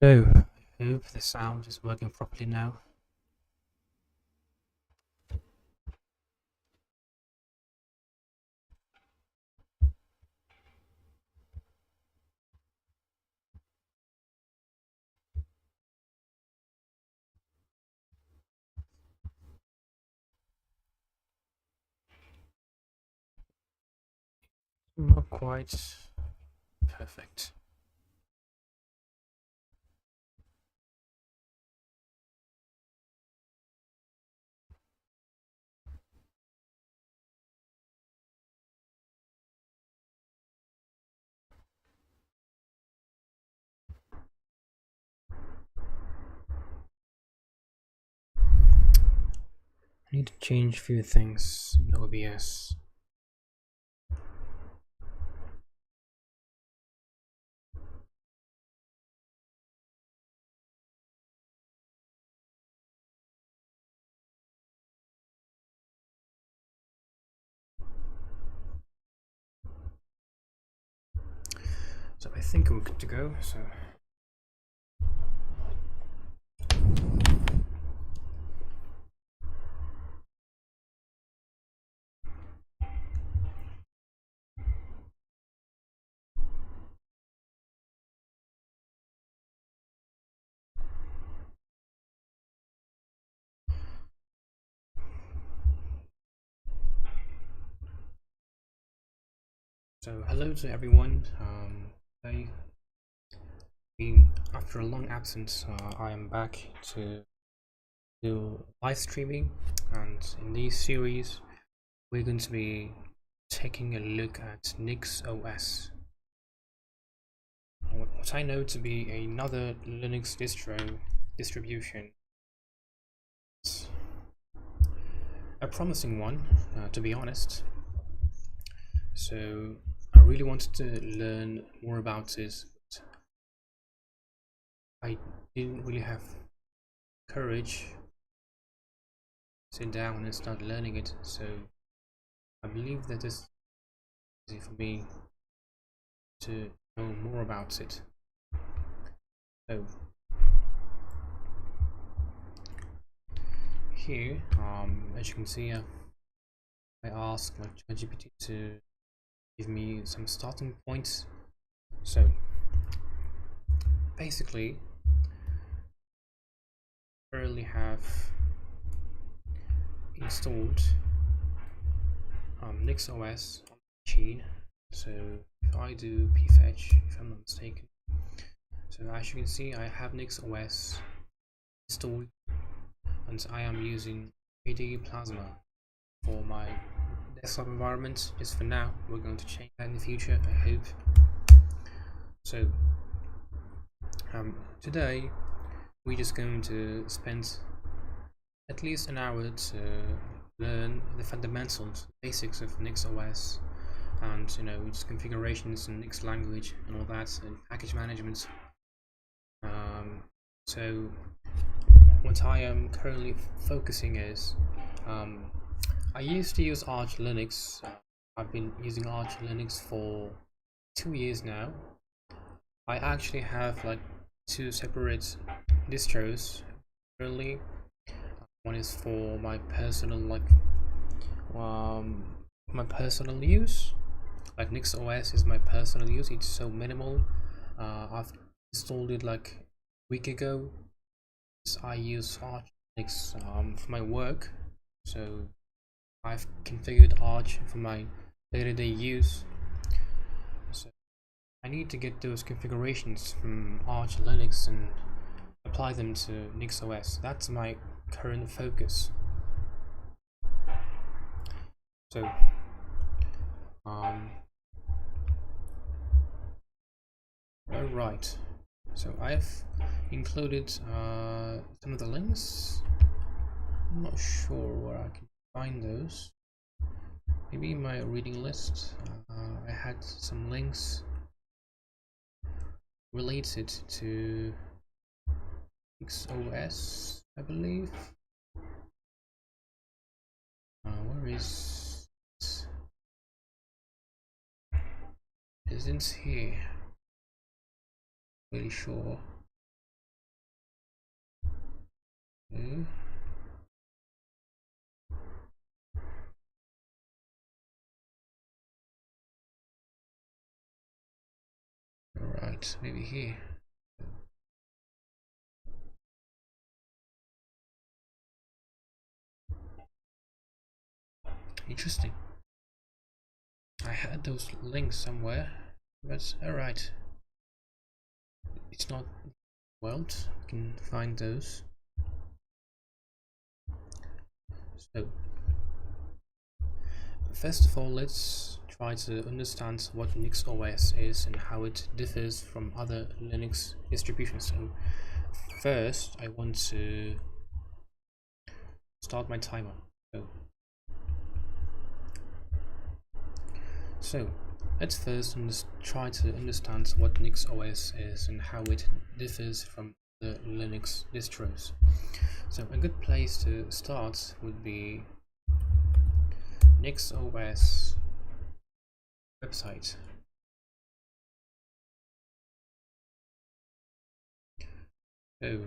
So, I hope the sound is working properly now. Not quite perfect. I need to change a few things in OBS. So I think we're good to go. So hello to everyone. Today, after a long absence, I am back to do live streaming, and in this series, we're going to be taking a look at Nix OS. What I know to be another Linux distribution. A promising one, to be honest. So I really wanted to learn more about this, but I didn't really have courage to sit down and start learning it. So I believe that it's easy for me to know more about it. So here, as you can see, I asked my ChatGPT to give me some starting points. So basically, I currently have installed Nix OS on the machine. So if I do pfetch, if I'm not mistaken, so as you can see, I have Nix OS installed, and I am using AD Plasma for my desktop environment. Just for now, we're going to change that in the future, I hope. So today we're just going to spend at least an hour to learn the fundamentals, basics of Nix OS, and its configurations and Nix language and all that, and package management. So what I am currently focusing is, I used to use Arch Linux. I've been using Arch Linux for 2 years now. I actually have like 2 separate distros currently. One is for my personal my personal use. Like Nix OS is my personal use. It's so minimal. I've installed it like a week ago. I use Arch Linux for my work, so I've configured Arch for my day-to-day use. So I need to get those configurations from Arch Linux and apply them to Nix OS. That's my current focus. So alright, so I've included some of the links. I'm not sure where I can find those. Maybe in my reading list. I had some links related to Nix OS, I believe. Where is it? Isn't here? Really sure. Okay. Alright, maybe here. Interesting. I had those links somewhere, but alright. It's not world. We can find those. So, first of all, let's try to understand what Nix OS is and how it differs from other Linux distributions. So, first, I want to start my timer. So let's first try to understand what Nix OS is and how it differs from the Linux distros. So a good place to start would be Nix OS website. Oh,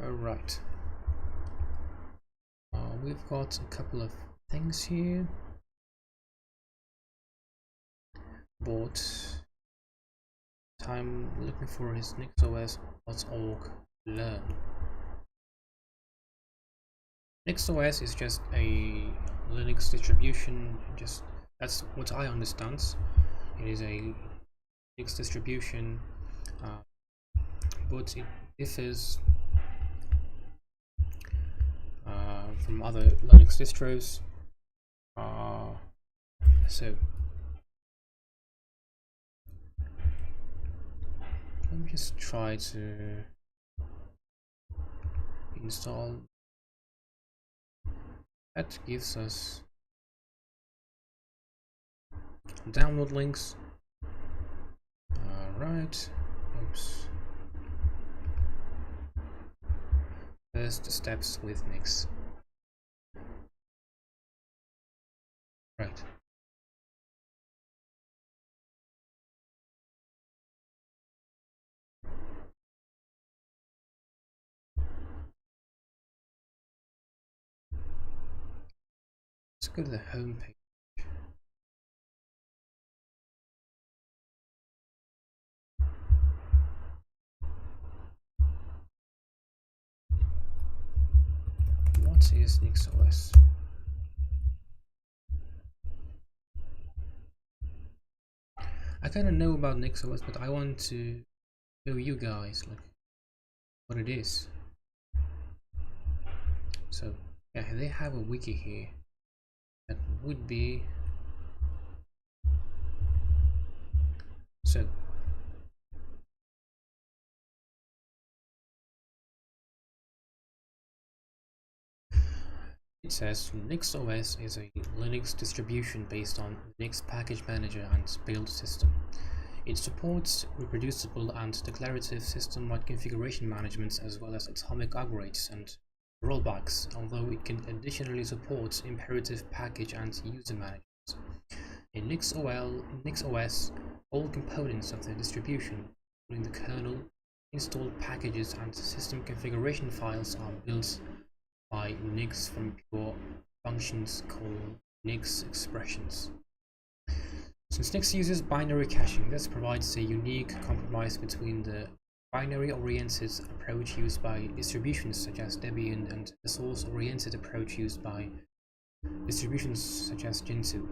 alright. We've got a couple of things here. But I'm looking for his nixos.org learn. Nix OS is just a Linux distribution, just that's what I understand. It is a Linux distribution, but it differs from other Linux distros. So let me just try to install. That gives us download links. Alright. Oops. First steps with Nix. Right. Let's go to the home page. What is Nix OS? I kind of know about Nix OS, but I want to show you guys like what it is. So yeah, they have a wiki here that would be so. It says Nix OS is a Linux distribution based on Nix package manager and build system. It supports reproducible and declarative system-wide configuration management as well as atomic upgrades and rollbacks, although it can additionally support imperative package and user management. In Nix OS, all components of the distribution, including the kernel, installed packages and system configuration files are built by Nix from pure functions called Nix expressions. Since Nix uses binary caching, this provides a unique compromise between the binary-oriented approach used by distributions such as Debian and the source-oriented approach used by distributions such as Gentoo.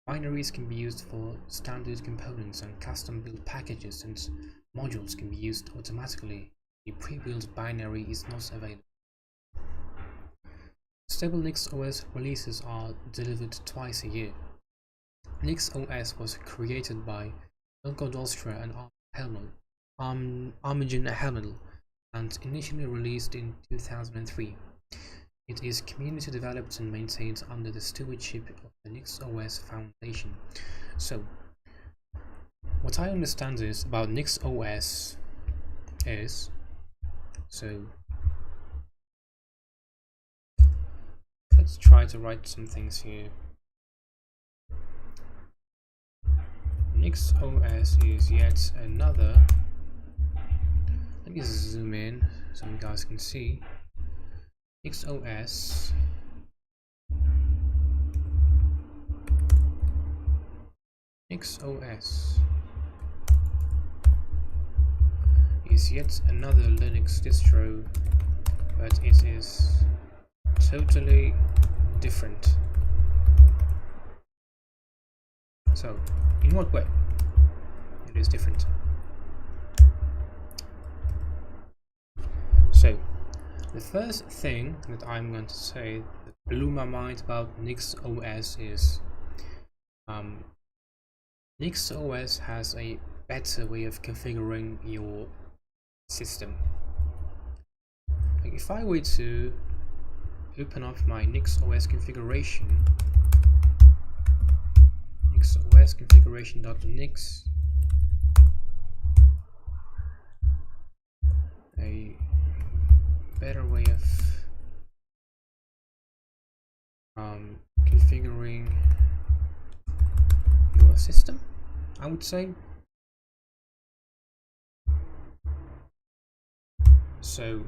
Binaries can be used for standard components and custom-built packages, and modules can be used automatically. A pre-built binary is not available. Stable Nix OS releases are delivered twice a year. Nix OS was created by Ilko Dolstra and Armijan Hamel and initially released in 2003. It is community developed and maintained under the stewardship of the Nix OS Foundation. So, what I understand is about Nix OS is let's try to write some things here. Nix OS is yet another. Let me zoom in so you guys can see. Nix OS is yet another Linux distro, but it is totally different. So, in what way it is different? So, the first thing that I'm going to say that blew my mind about Nix OS is Nix OS has a better way of configuring your system. Like if I were to open up my Nix OS configuration, Nix OS configuration.nix, a better way of configuring your system, I would say. So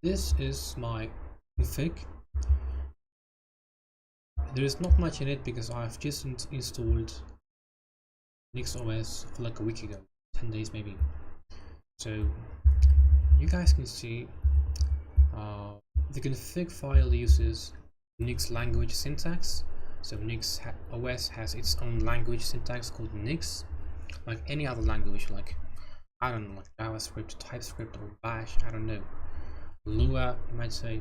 this is my config. There is not much in it because I've just installed Nix OS for like a week ago, 10 days maybe. So you guys can see the config file uses Nix language syntax. So Nix OS has its own language syntax called Nix, like any other language, like I don't know, like JavaScript, TypeScript, or Bash, I don't know, Lua, you might say.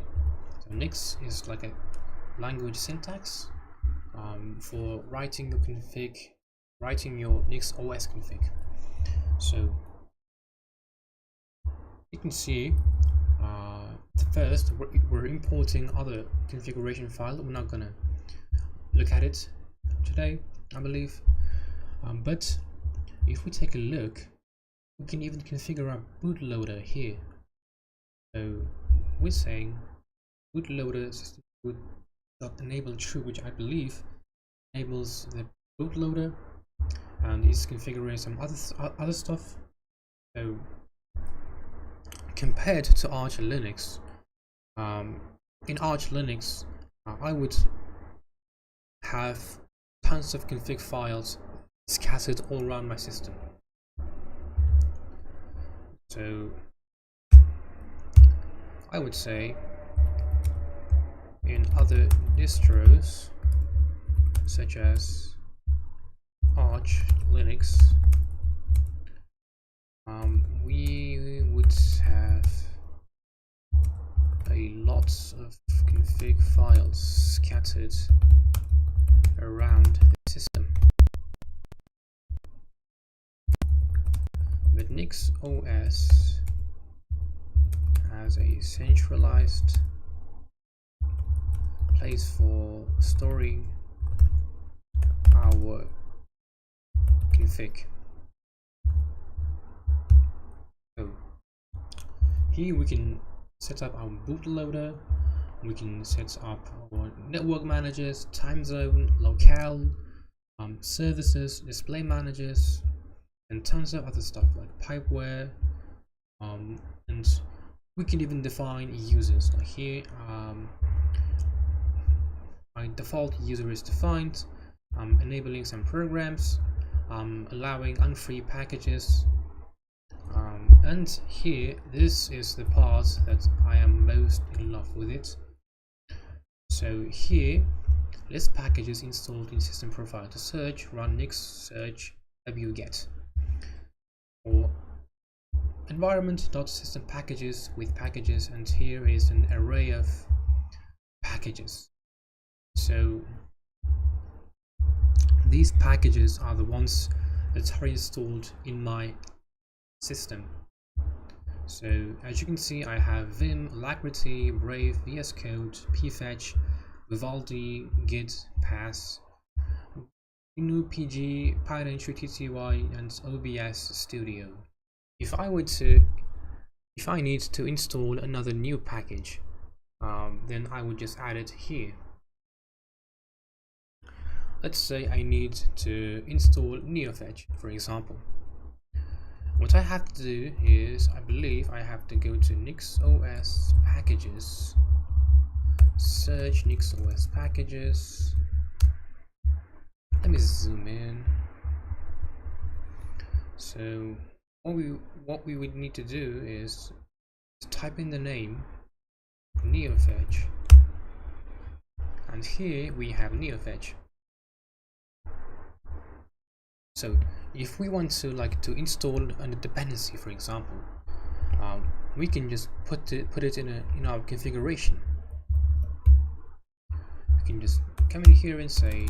So Nix is like a language syntax for writing your config, writing your Nix OS config. So you can see first we're importing other configuration file. We're not gonna look at it today, I believe, but if we take a look, we can even configure our bootloader here. So we're saying bootloader system boot.enable true, which I believe enables the bootloader and is configuring some other stuff. So compared to Arch Linux, in Arch Linux, I would have tons of config files scattered all around my system. So I would say in other distros such as Arch Linux, we would have a lot of config files scattered around the system. But Nix OS has a centralized place for storing our config. So here we can set up our bootloader, we can set up our network managers, time zone, locale, services, display managers, and tons of other stuff like pipeware, and we can even define users. Like here, my default user is defined, enabling some programs, allowing unfree packages, and here, this is the part that I am most in love with it. So here, list packages installed in system profile. To search, run nix search wget, or environment.system packages with packages, and here is an array of packages. So these packages are the ones that are installed in my system. So as you can see, I have Vim, Alacrity, Brave, VS Code, pfetch, Vivaldi, Git, Pass, GNU PG, Python TTY, and OBS Studio. If I need to install another new package, then I would just add it here. let's say I need to install NeoFetch, for example. What I have to do is, I believe I have to go to Nix OS packages, search Nix OS packages. Let me zoom in. So what we would need to do is type in the name NeoFetch, and here we have NeoFetch. So if we want to install a dependency, for example, we can just put it in our configuration. We can just come in here and say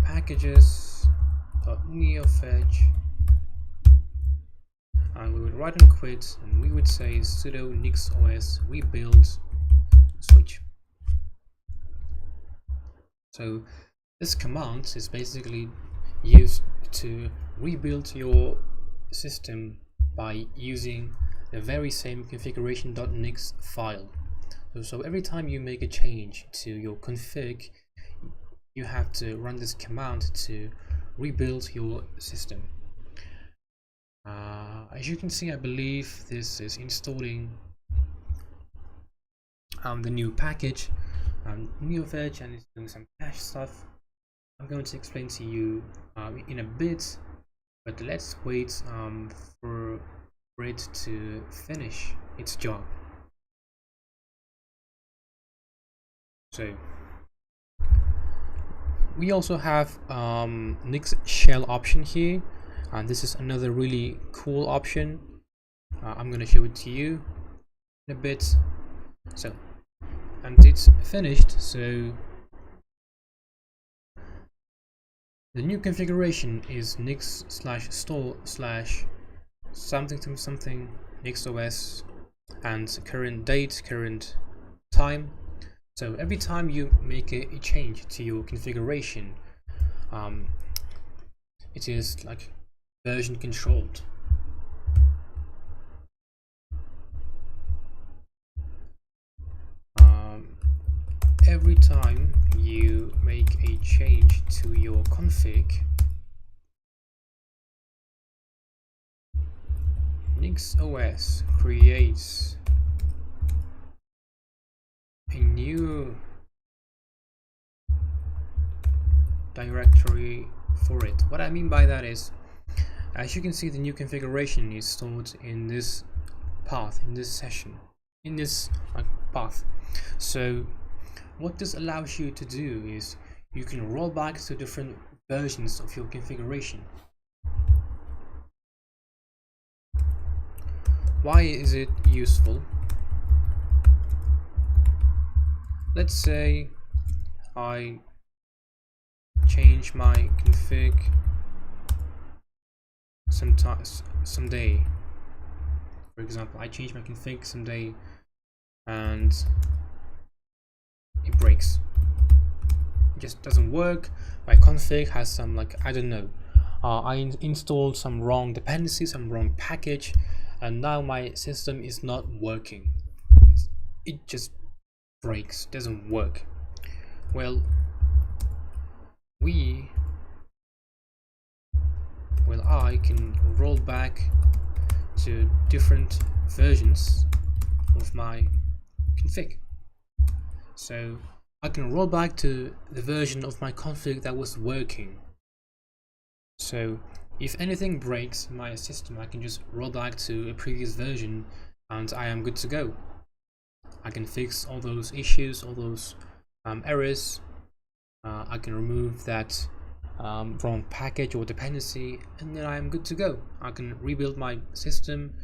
packages.neofetch, and we would write and quit, and we would say sudo nix os rebuild switch. So this command is basically used to rebuild your system by using the very same configuration.nix file. So every time you make a change to your config, you have to run this command to rebuild your system. As you can see, I believe this is installing the new package, NeoFetch, and it's doing some cache stuff. I'm going to explain to you in a bit, but let's wait for it to finish its job. So we also have Nix shell option here, and this is another really cool option. I'm going to show it to you in a bit. So, and it's finished. So the new configuration is nix/store/something Nix OS, and current date, current time. So every time you make a change to your configuration, it is like version controlled. Every time you make a change to your config, Nix OS creates a new directory for it. What I mean by that is, as you can see, the new configuration is stored in this path, in this session, in this path. So what this allows you to do is you can roll back to different versions of your configuration. Why is it useful? Let's say I change my config someday. For example, I change my config someday and it breaks. It just doesn't work. My config has some, I don't know, I installed some wrong dependency, some wrong package, and now my system is not working. It just breaks, doesn't work. Well, I can roll back to different versions of my config. So I can roll back to the version of my config that was working. So if anything breaks in my system, I can just roll back to a previous version and I am good to go. I can fix all those issues, all those errors. I can remove that wrong package or dependency, and then I am good to go. I can rebuild my system.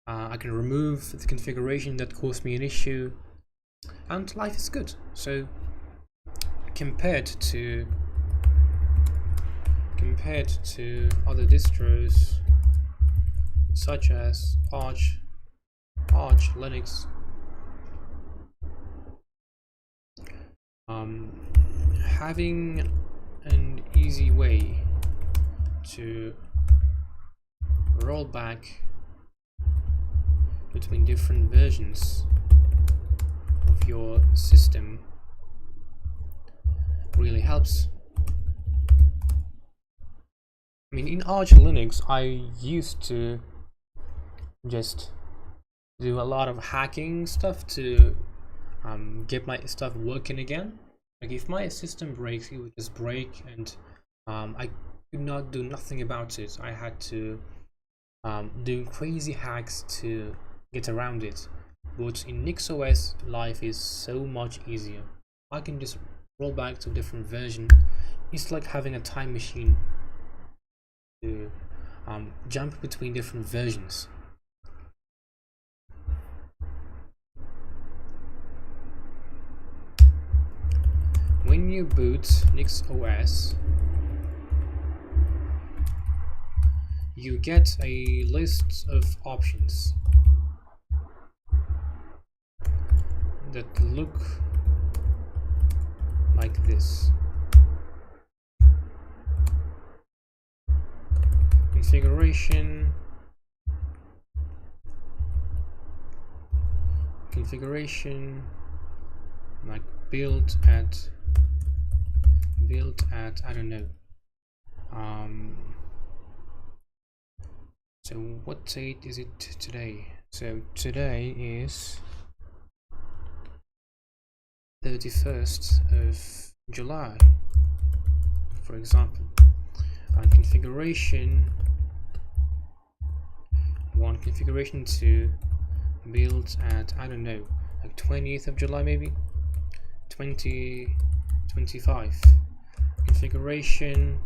I can remove the configuration that caused me an issue, and life is good. So compared to other distros such as Arch Linux, having an easy way to roll back between different versions of your system really helps. I mean, in Arch Linux, I used to just do a lot of hacking stuff to get my stuff working again. Like if my system breaks, it would just break, and I could not do nothing about it. I had to do crazy hacks to get around it. But in Nix OS, life is so much easier. I can just roll back to a different version. It's like having a time machine to jump between different versions. When you boot Nix OS, you get a list of options that look like this. Configuration, like build at I don't know. So what date is it today? So today is 31st of July, for example. And configuration 1, configuration 2, build at I don't know, like 20th of July maybe, 2025. Configuration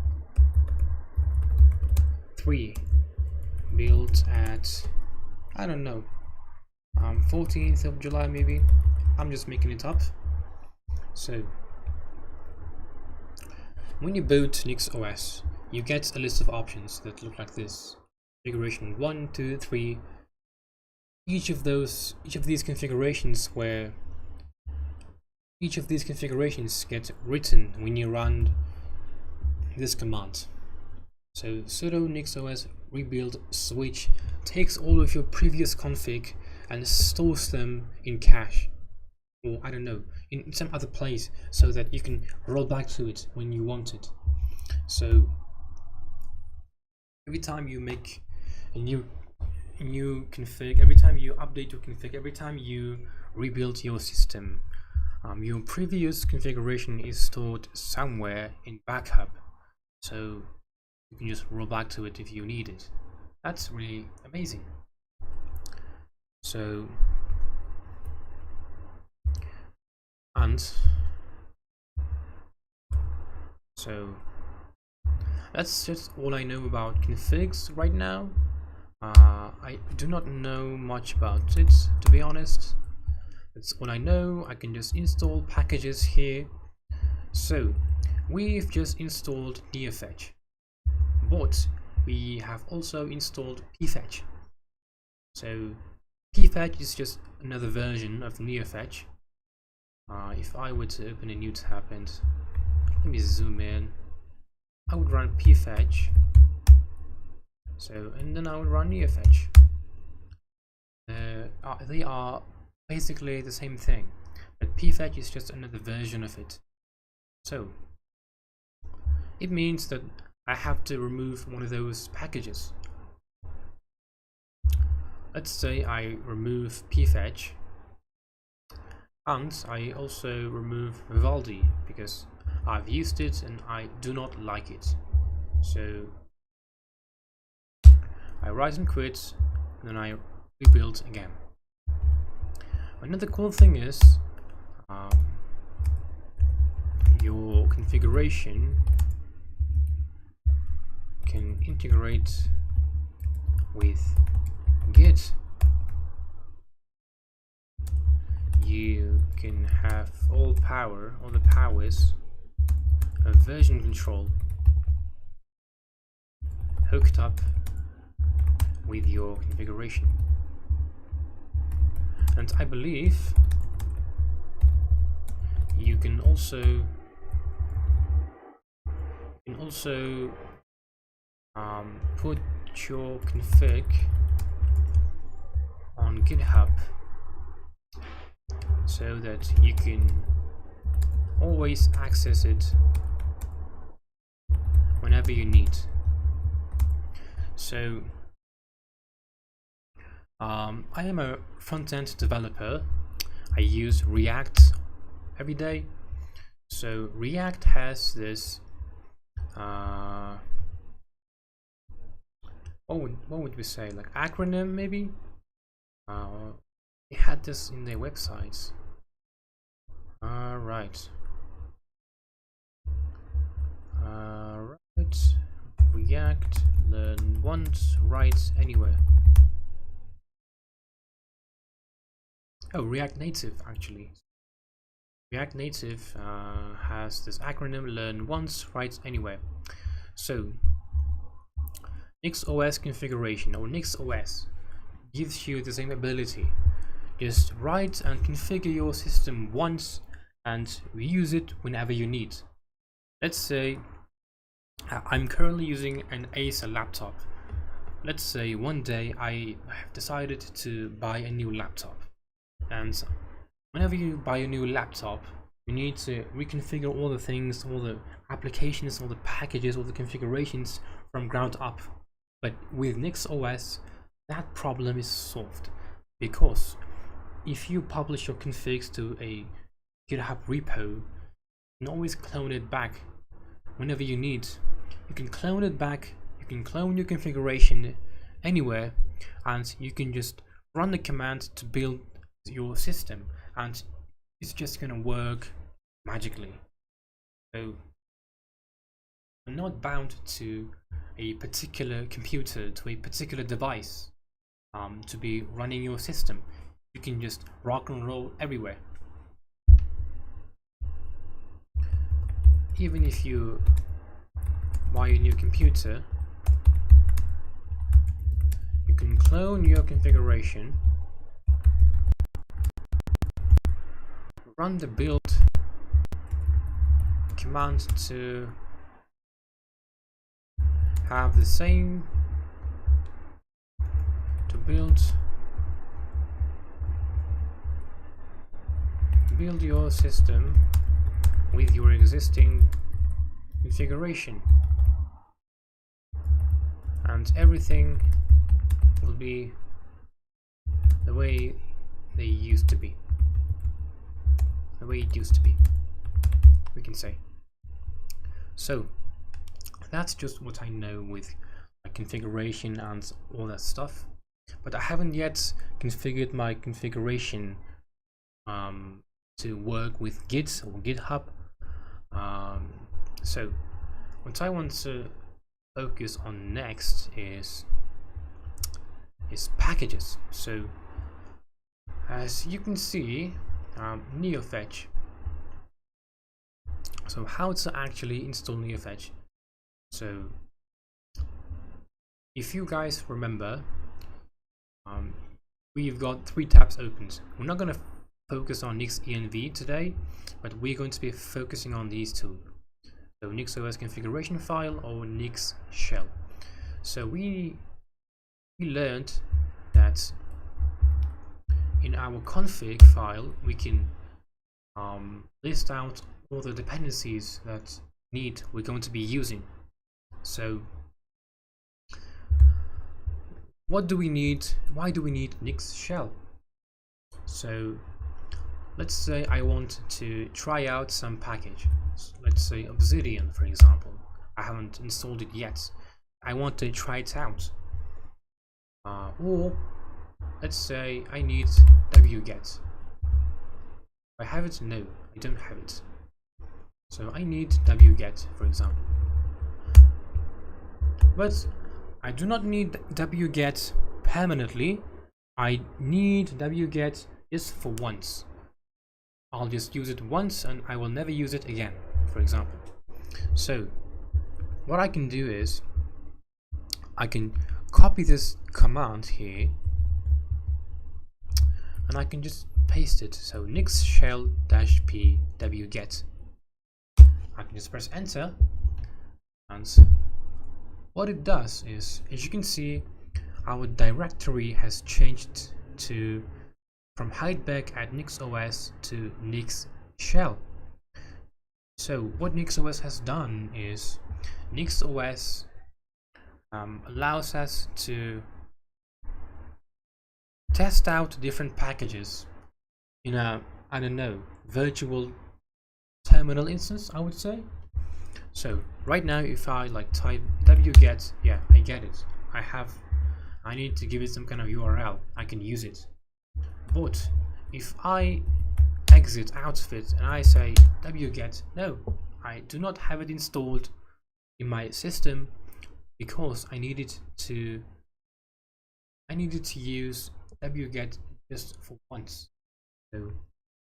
3, build at I don't know, 14th of July maybe. I'm just making it up. So when you boot Nix OS, you get a list of options that look like this. Configuration 1, 2, 3. Each of these configurations get written when you run this command. So sudo Nix OS rebuild switch takes all of your previous config and stores them in cache, or I don't know, in some other place, so that you can roll back to it when you want it. So every time you make a new config, every time you update your config, every time you rebuild your system, your previous configuration is stored somewhere in backup, so you can just roll back to it if you need it. That's really amazing. So, that's just all I know about configs right now. I do not know much about it, to be honest. That's all I know. I can just install packages here. So we've just installed neofetch, but we have also installed pfetch. So pfetch is just another version of neofetch. If I were to open a new tab and let me zoom in, I would run pfetch. So, and then I would run neofetch. They are basically the same thing, but pfetch is just another version of it. So it means that I have to remove one of those packages. Let's say I remove pfetch, and I also remove Vivaldi because I've used it and I do not like it. So I rise and quit, and then I rebuild again. Another cool thing is your configuration can integrate with Git. You can have all the powers of version control hooked up with your configuration. And I believe you can also put your config on GitHub so that you can always access it whenever you need. So I am a front-end developer. I use React every day. So React has this what would we say, like acronym maybe? They had this in their websites. Right. React, learn once, write anywhere. Oh, React Native actually. React Native has this acronym, learn once, write anywhere. So Nix OS configuration, or Nix OS, gives you the same ability. Just write and configure your system once and reuse it whenever you need. Let's say I'm currently using an Acer laptop. Let's say one day I have decided to buy a new laptop, and whenever you buy a new laptop, you need to reconfigure all the things, all the applications, all the packages, all the configurations from ground up. But with Nix OS, that problem is solved, because if you publish your configs to a GitHub repo, you can always clone it back whenever you need. You can clone it back, you can clone your configuration anywhere, and you can just run the command to build your system, and it's just gonna work magically. So you're not bound to a particular computer, to a particular device to be running your system. You can just rock and roll everywhere. Even if you buy a new computer, you can clone your configuration, run the build command to have the same, to build your system with your existing configuration, and everything will be the way they used to be, the way it used to be, we can say. So that's just what I know with configuration and all that stuff, but I haven't yet configured my configuration to work with Git or GitHub. So what I want to focus on next is packages. So as you can see, NeoFetch. So how to actually install NeoFetch. So if you guys remember, we've got 3 tabs opened. We're not going to focus on Nix env today, but we're going to be focusing on these two. So Nix OS configuration file or Nix shell. So we learned that in our config file we can list out all the dependencies that we're going to be using. So what do we need? Why do we need Nix shell? So let's say I want to try out some package. Let's say Obsidian, for example. I haven't installed it yet. I want to try it out. Or let's say I need wget. I have it? No, I don't have it. So I need wget, for example. But I do not need wget permanently. I need wget just for once. I'll just use it once and I will never use it again, for example. So what I can do is I can copy this command here and I can just paste it. So nix shell -p wget. I can just press enter, and what it does is, as you can see, our directory has changed from hideback at Nix OS to Nix shell. So what Nix OS has done is Nix OS allows us to test out different packages in a, I don't know, virtual terminal instance, I would say. So right now, if I like type wget, yeah, I get it. I need to give it some kind of URL. I can use it. But if I exit out of it and I say wget, no, I do not have it installed in my system because I needed to use wget just for once. So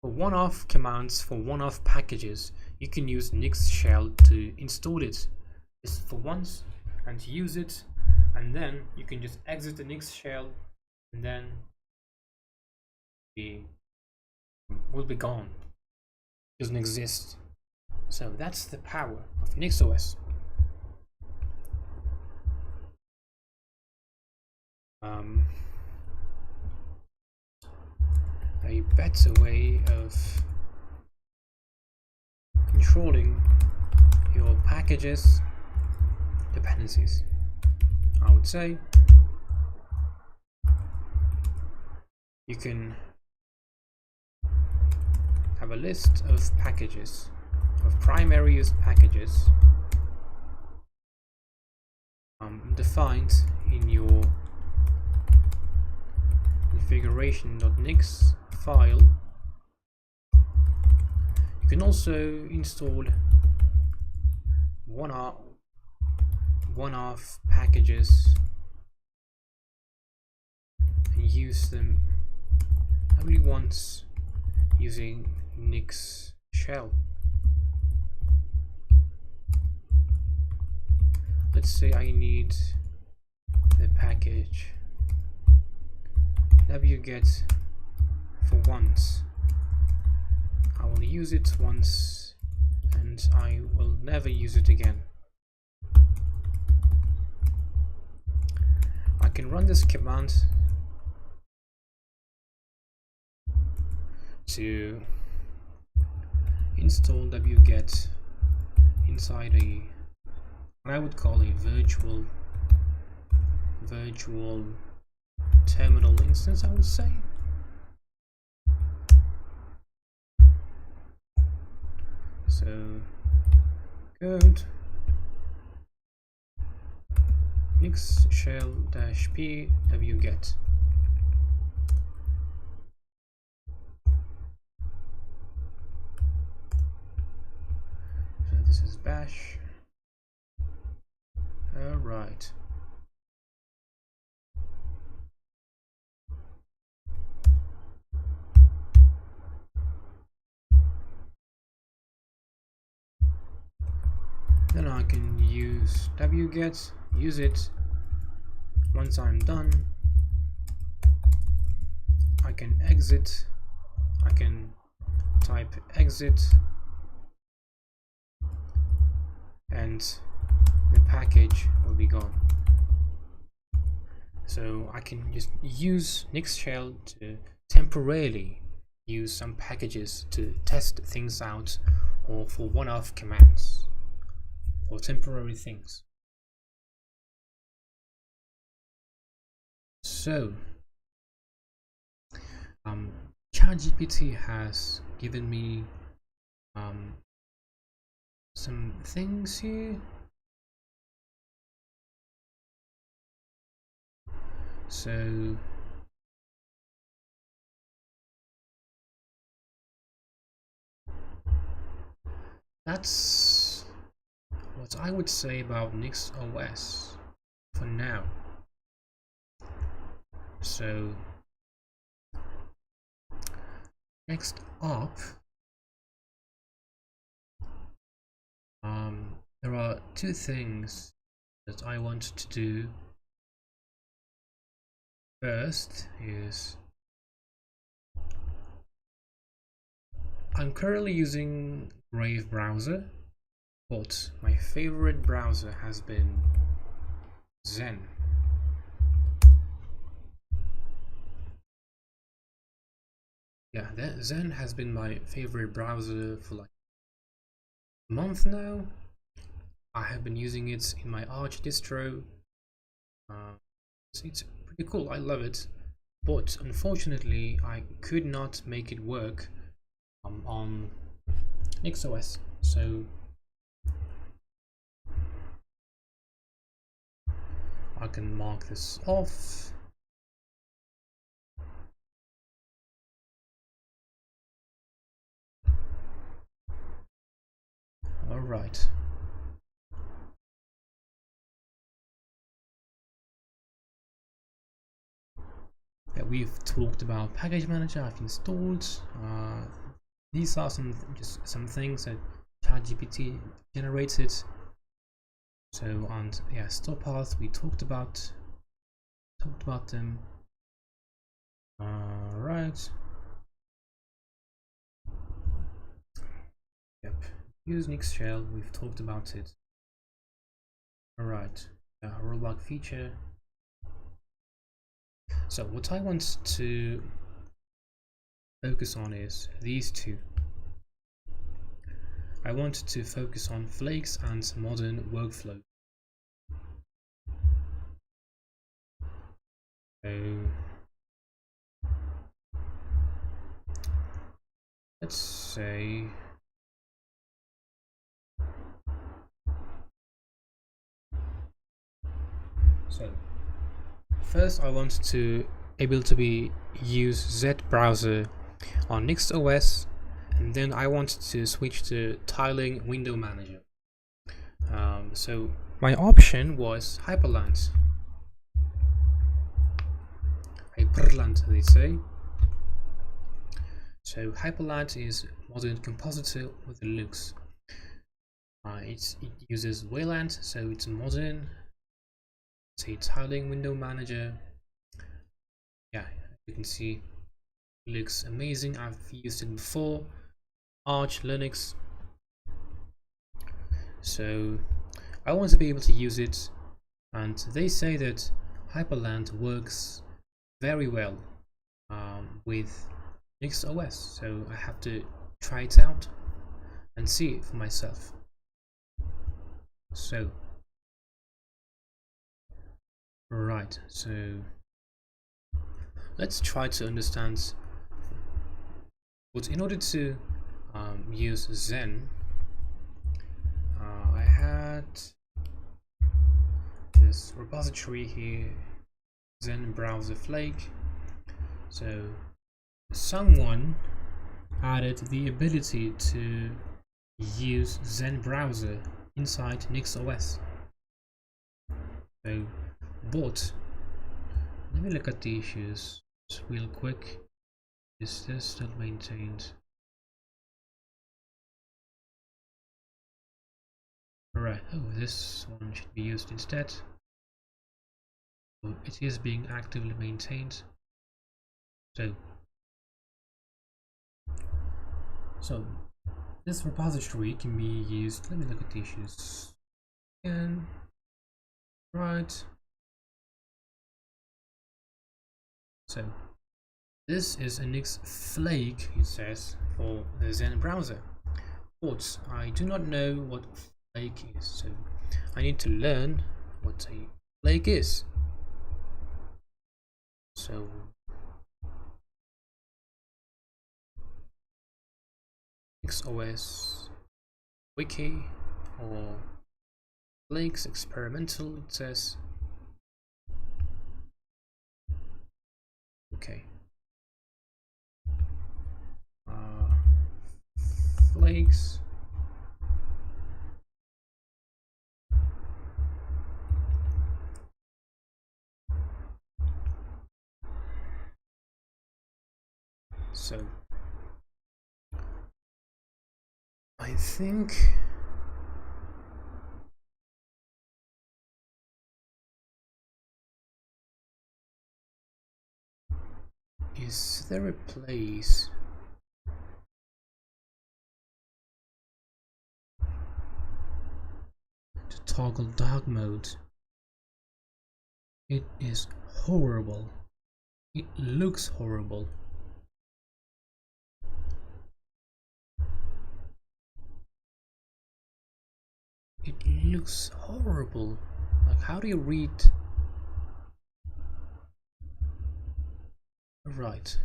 for one-off commands, for one-off packages, you can use Nix shell to install it just for once and use it, and then you can just exit the Nix shell and then it will be gone. It doesn't exist. So that's the power of Nix OS. A better way of controlling your packages dependencies, I would say. You can have a list of packages, of primary use packages defined in your configuration.nix file. You can also install one-off packages and use them only once using Nix shell. Let's say I need the package wget for once. I will use it once and I will never use it again. I can run this command to install wget inside what I would call a virtual terminal instance, I would say. So code nix shell -p wget. So this is bash. Alright. Then I can use wget, use it. Once I'm done, I can exit. I can type exit and the package will be gone. So I can just use Nix shell to temporarily use some packages to test things out, or for one-off commands, or temporary things. So ChatGPT has given me some things here. So that's what I would say about Nix OS for now. So next up, there are two things that I want to do. First is I'm currently using Brave browser, but my favorite browser has been Zen. Yeah, Zen has been my favorite browser for like a month now. I have been using it in my Arch distro it's pretty cool. I love it, but unfortunately, I could not make it work on Nix OS. So I can mark this off. All right. Yeah, we've talked about package manager. I've installed. These are just some things that ChatGPT generated. So, and yeah, store paths we talked about them. Right. Yep. Use Nix shell. We've talked about it. All right. Rollback feature. So what I want to focus on is these two. I want to focus on flakes and modern workflow. So let's say so. First, I want to able to be use Z browser on Nix OS, and then I want to switch to tiling window manager. So my option was Hyperland. Hyperland, they say. So Hyperland is modern compositor with the looks. It uses Wayland, so it's modern. Say tiling window manager. Yeah, you can see it looks amazing. I've used it before. Arch Linux. So I want to be able to use it, and they say that Hyperland works very well with Nix OS. So I have to try it out and see it for myself. So right, so let's try to understand. But in order to use Zen, I had this repository here, Zen browser flake. So someone added the ability to use Zen browser inside Nix OS. So, but let me look at the issues just real quick. Is this still maintained? Alright, oh, this one should be used instead. So it is being actively maintained. So this repository can be used. Let me look at the issues again. Right. So this is a Nix flake, it says, for the Zen browser. But I do not know what flake is, so I need to learn what a flake is. So Nix OS wiki or flakes experimental, it says. Okay. Flakes. So I think is there a place to toggle dark mode? It is horrible. It looks horrible. It looks horrible. Like, how do you read Right.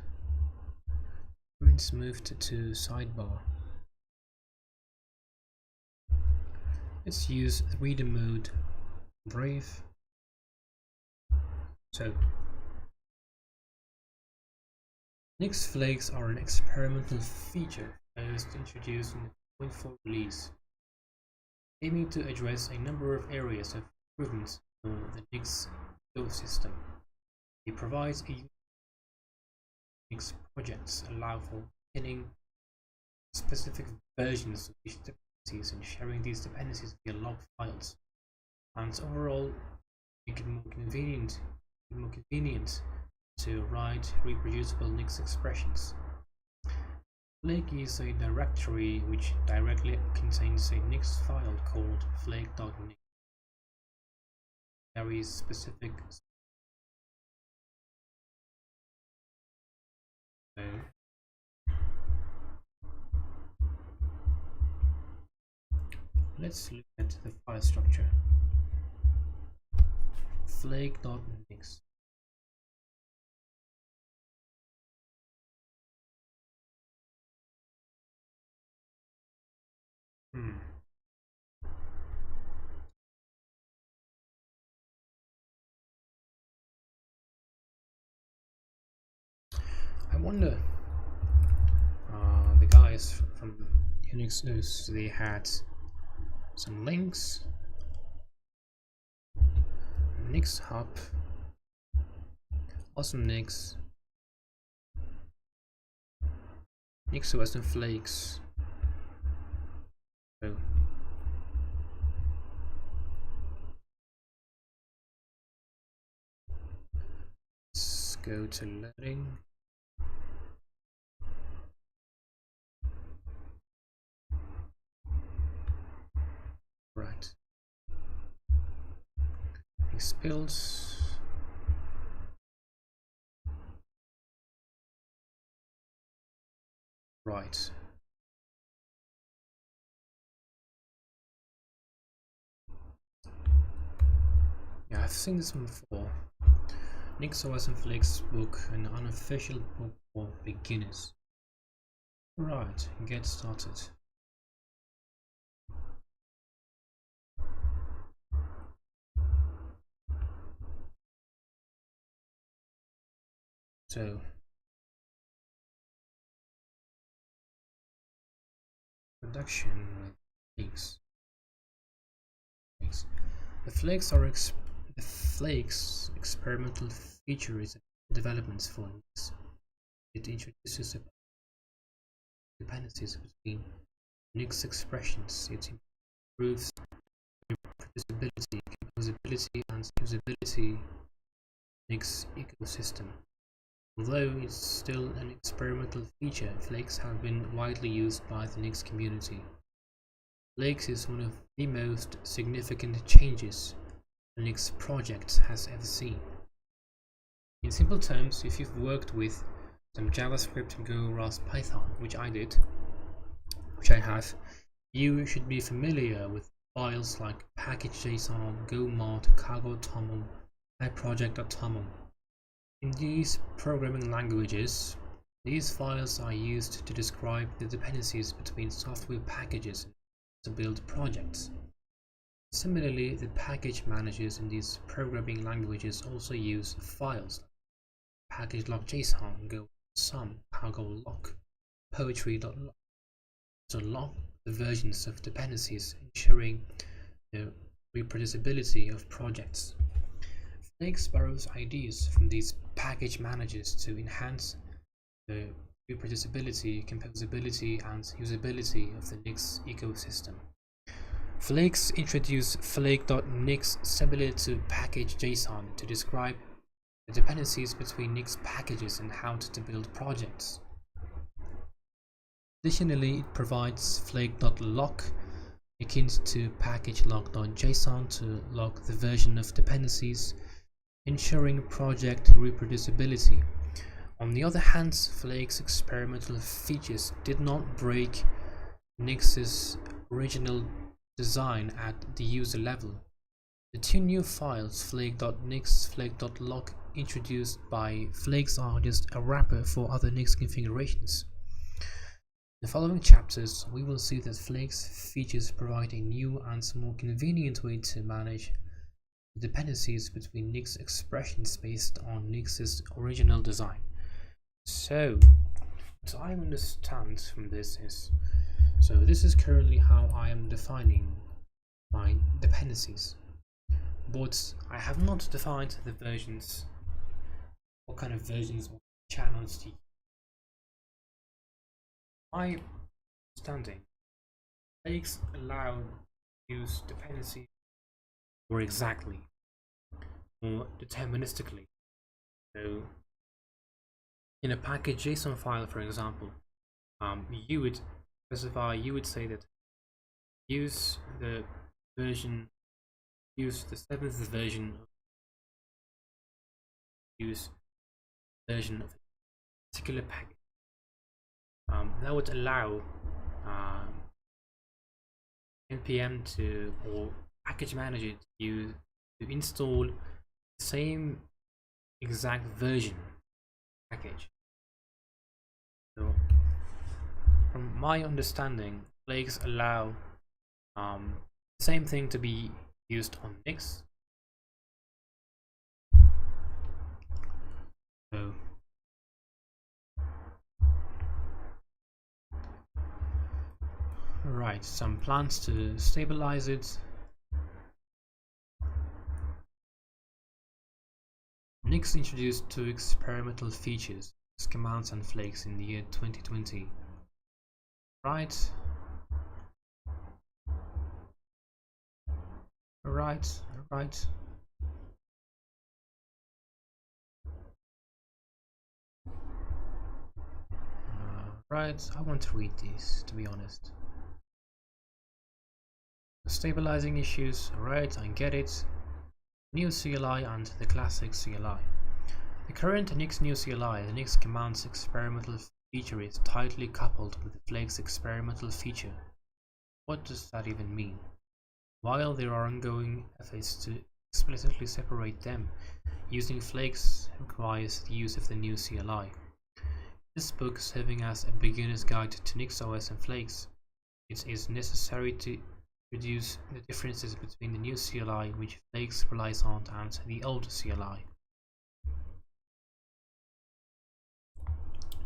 Let's move to sidebar. Let's use reader mode Brave. So Nix flakes are an experimental feature first introduced in the 2.4 release, aiming to address a number of areas of improvements for the Nix ecosystem. It provides a Nix projects allow for pinning specific versions of each dependencies and sharing these dependencies via log files, and overall make it more convenient to write reproducible Nix expressions. Flake is a directory which directly contains a Nix file called flake.nix. There is specific let's look at the file structure. Flake.nix. I wonder, the guys from Unix OS, they had some links. Nix Hub, Awesome Nix, Nix OS and Flakes. So let's go to loading. Right. Nix builds. Right. Yeah, I've seen this one before. Nix OS and Flakes book, an unofficial book for beginners. Right, get started. So production with flakes. The flakes experimental feature is developments for Nix. It introduces dependencies between Nix expressions. It improves reproducibility, composability, and usability Nix ecosystem. Although it's still an experimental feature, Flakes have been widely used by the Nix community. Flakes is one of the most significant changes a Nix project has ever seen. In simple terms, if you've worked with some JavaScript, Go, Rust, Python, which I have, you should be familiar with files like package.json, GoMod, cargo.toml, myproject.toml. In these programming languages, these files are used to describe the dependencies between software packages to build projects. Similarly, the package managers in these programming languages also use files like package.json, go.sum, cargo.lock, poetry.lock to lock the versions of dependencies, ensuring the reproducibility of projects. Flakes borrows ideas from these package managers to enhance the reproducibility, composability, and usability of the Nix ecosystem. Flakes introduce flake.nix similar to package.json to describe the dependencies between Nix packages and how to build projects. Additionally, it provides flake.lock akin to package.lock.json to lock the version of dependencies, ensuring project reproducibility. On the other hand, Flake's experimental features did not break Nix's original design at the user level. The two new files, flake.nix, flake.lock, introduced by Flakes are just a wrapper for other Nix configurations. In the following chapters, we will see that Flakes features provide a new and more convenient way to manage the dependencies between Nix expressions based on Nix's original design. So, what I understand from this is, this is currently how I am defining my dependencies, but I have not defined the versions, what kind of versions or channels to use. My understanding, Flakes allow use dependencies more exactly, more deterministically. So, in a package JSON file, for example, you would specify, you would say that use the 7th version, use version of a particular package. That would allow npm or package manager to install the same exact version package. So, from my understanding, Flakes allow the same thing to be used on Nix. So, right, some plans to stabilize it. Nix introduced 2 experimental features, commands and Flakes, in the year 2020. Right. Right. Right, I want to read these, to be honest. The stabilizing issues, right, I get it. New CLI and the classic CLI. The current Nix new CLI, the Nix commands experimental feature, is tightly coupled with the Flakes experimental feature. What does that even mean? While there are ongoing efforts to explicitly separate them, using Flakes requires the use of the new CLI. This book, serving as a beginner's guide to Nix OS and Flakes, it is necessary to reduce the differences between the new CLI, which Flakes relies on, and the old CLI.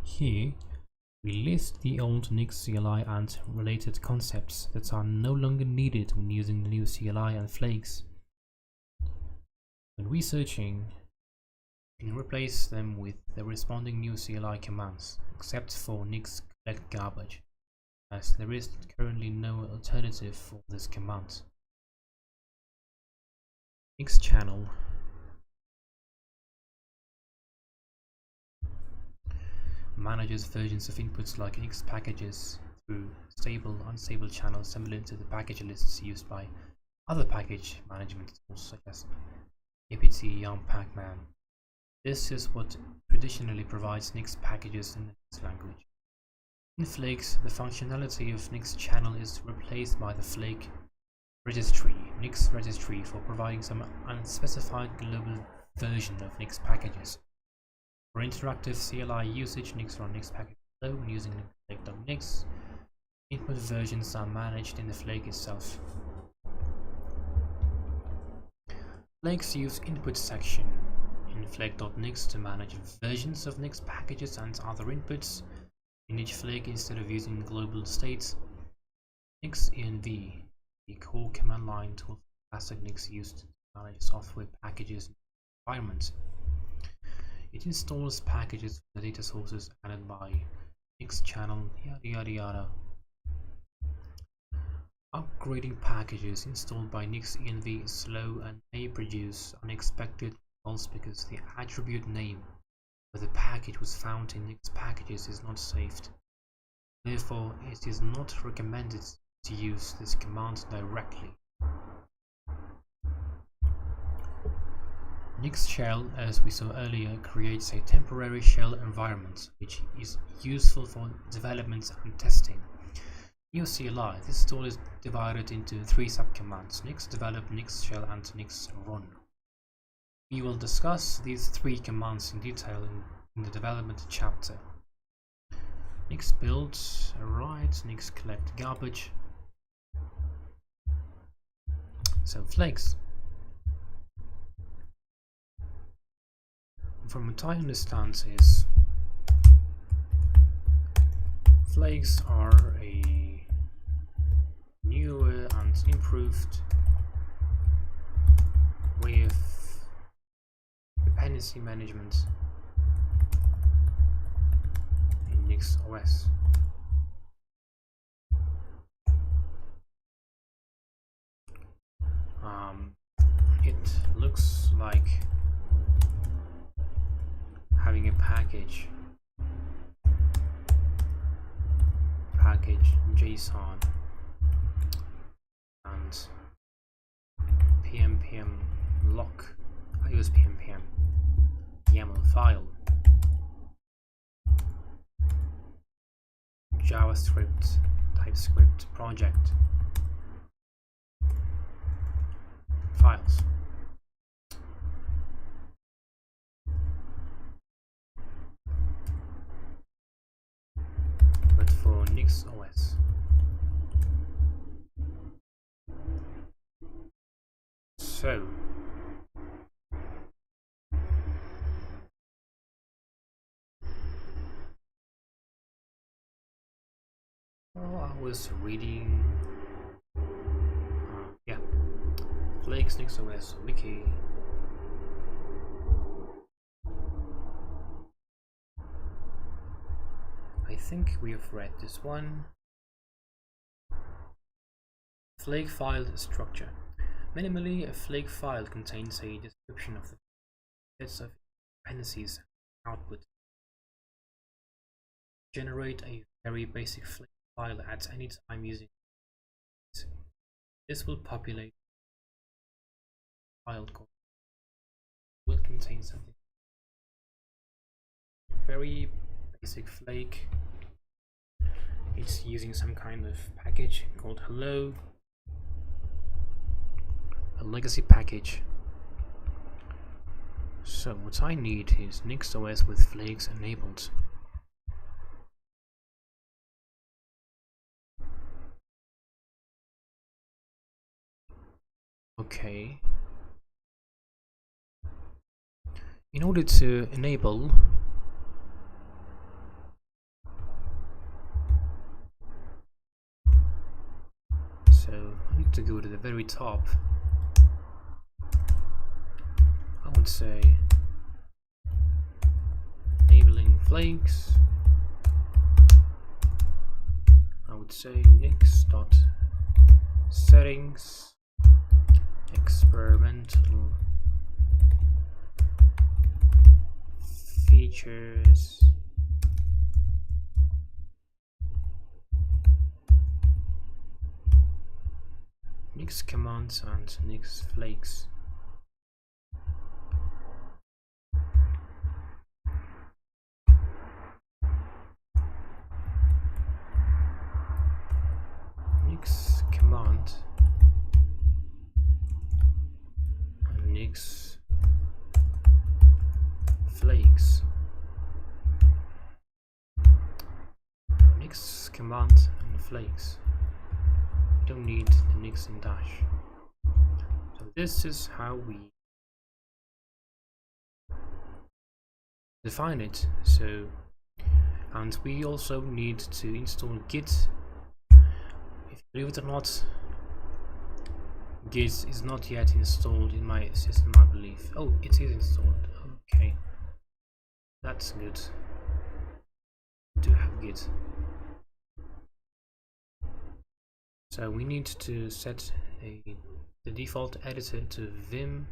Here, we list the old Nix CLI and related concepts that are no longer needed when using the new CLI and Flakes. When researching, you can replace them with the responding new CLI commands, except for Nix collect garbage, as there is currently no alternative for this command. Nix channel manages versions of inputs like Nix packages through stable, unstable channels similar to the package lists used by other package management tools such as apt, yarn, pacman. This is what traditionally provides Nix packages in the Nix language. In Flakes, the functionality of Nix channel is replaced by the Flake registry, Nix registry, for providing some unspecified global version of Nix packages. For interactive CLI usage, Nix run Nix package flow when using Flake.nix. Input versions are managed in the Flake itself. Flakes use input section in Flake.nix to manage versions of Nix packages and other inputs in each Flake instead of using global states. Nix env, the core command line tool for classic Nix used to manage software packages in the environment. It installs packages from the data sources added by Nix channel, yada yada yada. Upgrading packages installed by Nix env is slow and may produce unexpected results because the attribute name where the package was found in Nix packages is not saved. Therefore, it is not recommended to use this command directly. Nix shell, as we saw earlier, creates a temporary shell environment which is useful for development and testing. New CLI, this tool is divided into 3 subcommands: Nix develop, Nix shell, and Nix run. We will discuss these three commands in detail in the development chapter. Nix build, alright, Nix collect garbage. So flakes. From what I understand is flakes are a newer and improved way of dependency management in Nix OS. It looks like having a package JSON and pm lock. I use pm YAML file, JavaScript, TypeScript project files. But for Nix OS, so I was reading yeah, Flakes Nix OS wiki. I think we have read this one. Flake file structure. Minimally, a flake file contains a description of the sets of dependencies output. Generate a very basic flake file at any time using it. This will populate file code. Will contain something very basic flake. It's using some kind of package called hello, a legacy package. So what I need is Nix OS with flakes enabled. Okay. In order to enable I need to go to the very top. I would say enabling flakes. I would say nix.settings experimental features. Nix commands and Nix flakes. Nix command and Nix flakes. Nix command and flakes. Don't need the Nix in dash. So this is how we define it. So, and we also need to install Git. If you believe it or not, Git is not yet installed in my system, I believe. Oh, it is installed. Okay, that's good. I do have Git. So we need to set the default editor to Vim,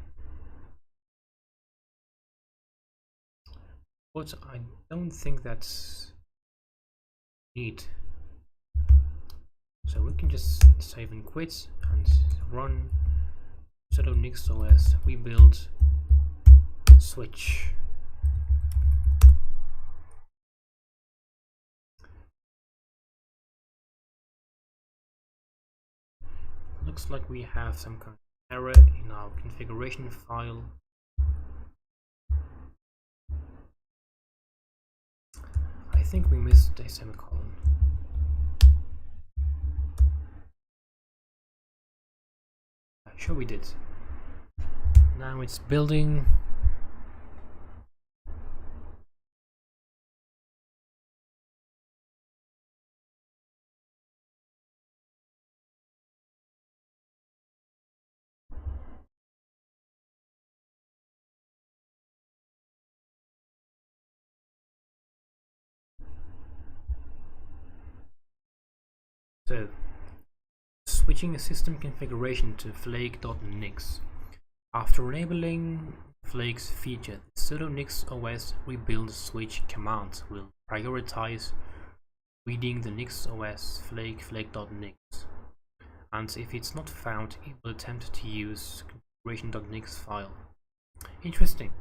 but I don't think that's neat. So we can just save and quit and run sudo Nix OS rebuild switch. Looks like we have some kind of error in our configuration file. think we missed a semicolon. Sure we did. Now it's building. So, switching a system configuration to flake.nix. After enabling Flake's feature, the sudo Nix OS rebuild switch command will prioritize reading the Nix OS flake.nix, and if it's not found, it will attempt to use configuration.nix file. Interesting.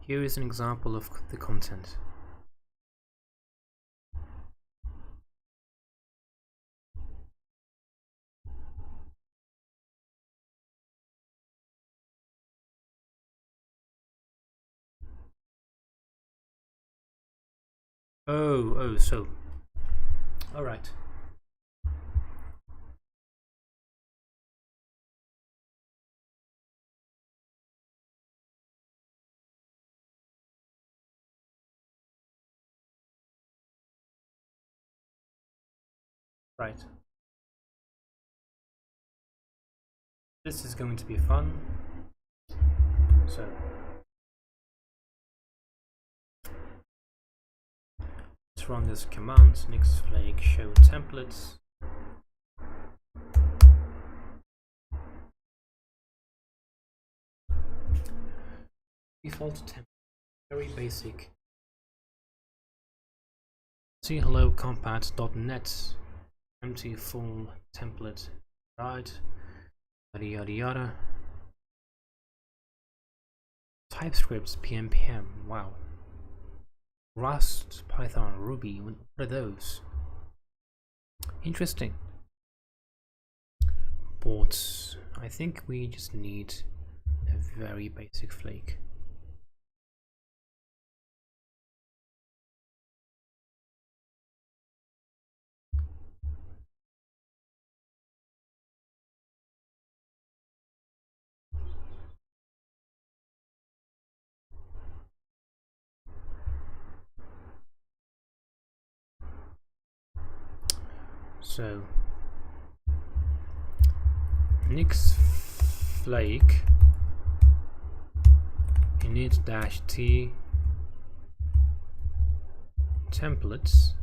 Here is an example of the content. So. Alright. Right. This is going to be fun. So. Let's run this command, nix flake show templates. Default template, very basic. See hello compat.net, empty full template, right? Yada yada yada. TypeScripts pm. Wow. Rust, Python, Ruby. What are those? Interesting. But I think we just need a very basic flake. So Nix flake init-t templates.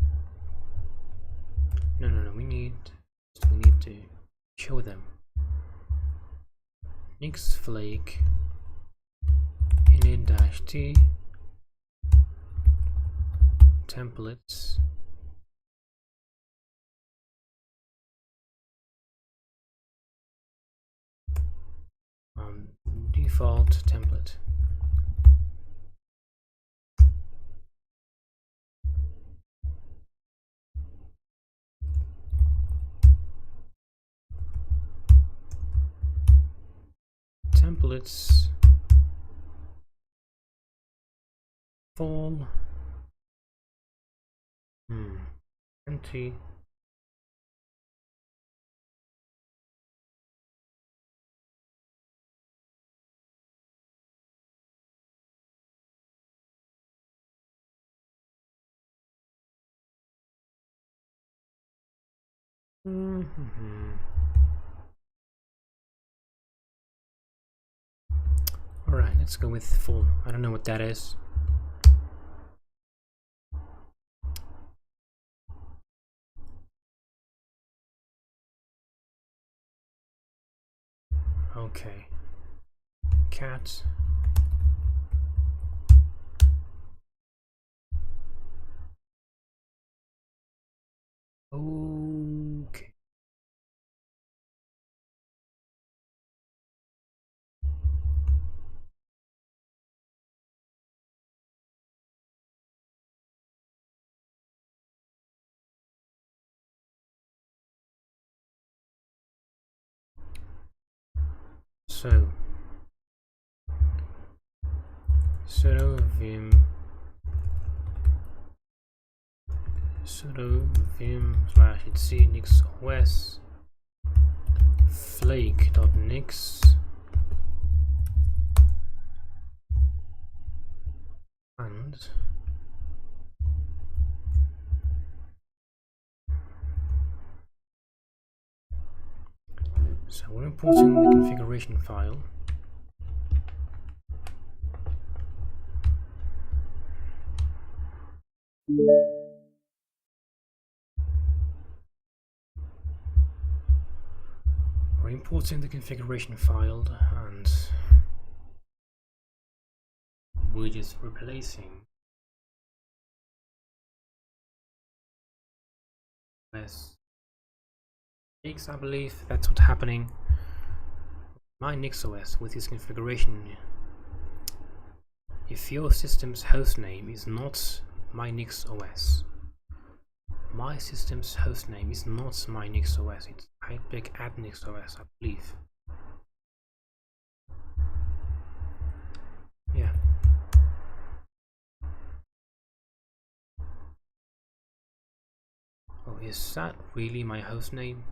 No, we need to show them. Nix flake init-t templates default template. Templates full empty Alright, let's go with full. I don't know what that is. Okay. Cat. Okay. So sudo vim /etc Nix OS flake.nix and so we're importing the configuration file. We're importing the configuration file and we're just replacing OS X, I believe that's what's happening. My Nix OS with this configuration. If your system's hostname is not my Nix OS, my system's hostname is not my Nix OS, it's @Nix OS, I believe. Yeah. Oh, is that really my hostname?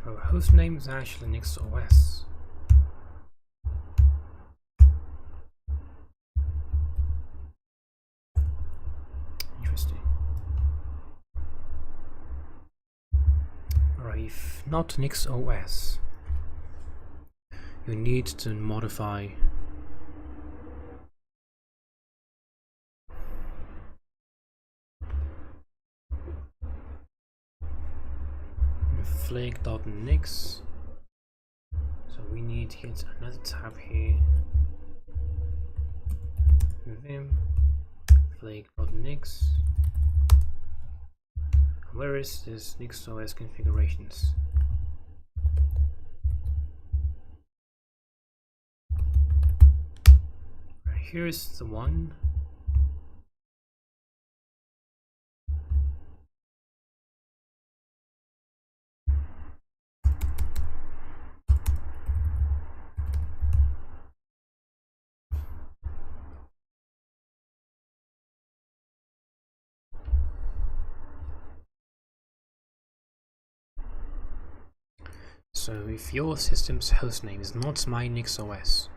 Oh, hostname is actually Nix OS. Interesting. Alright, if not Nix OS, you need to modify flake.nix. So we need to hit another tab here. Vim flake.nix. Where is this Nix OS configurations? Right, here's the one. So if your system's hostname is not my Nix OS,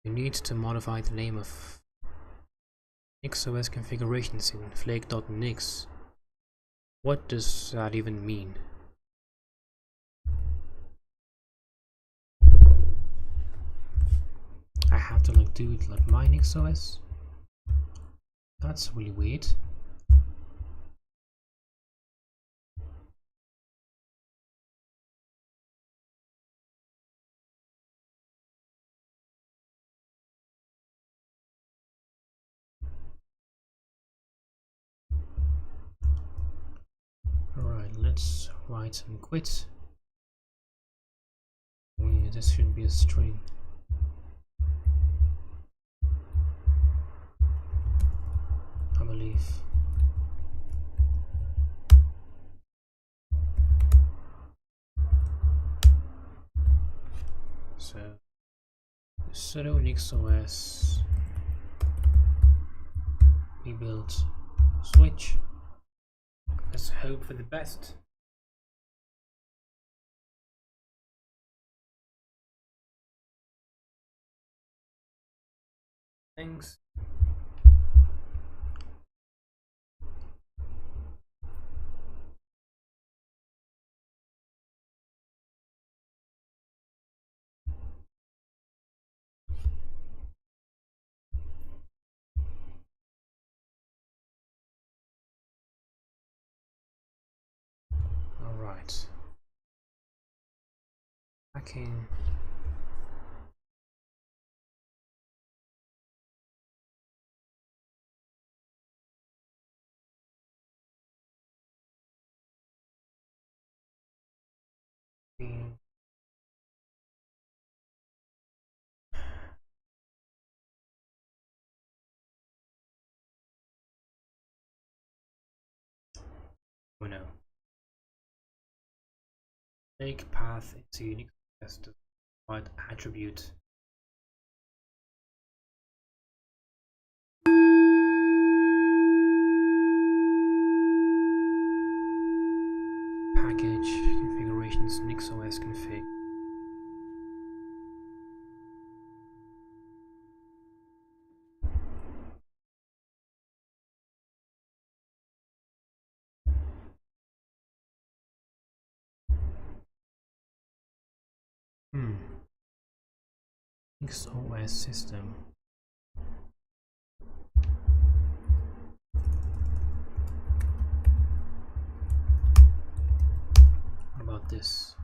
you need to modify the name of Nix OS configurations in flake.nix. What does that even mean? I have to like do it like my Nix OS? That's really weird. Alright, let's write and quit. Yeah, this should be a string. I believe. So sudo Nix OS rebuild switch. Let's hope for the best. Thanks. All right. Hacking. Oh no. Make path into unique test to provide attribute. Package configurations Nix OS config. Nix OS system. What about this?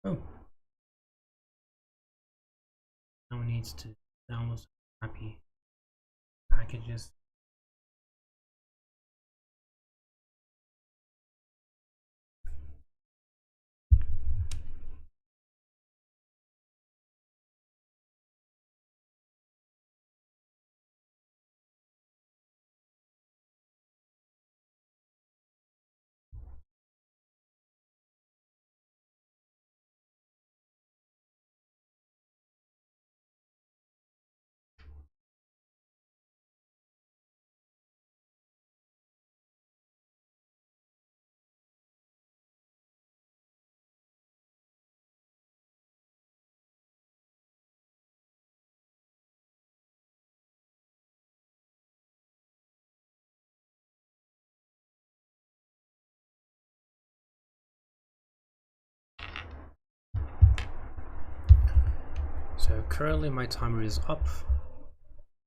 Oh. Now we need to download some happy packages. So currently my timer is up.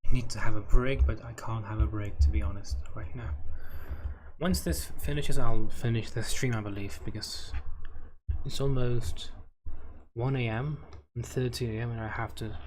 I need to have a break, but I can't have a break to be honest right now. Once this finishes, I'll finish the stream, I believe, because it's almost 1 AM and 30 AM and I have to.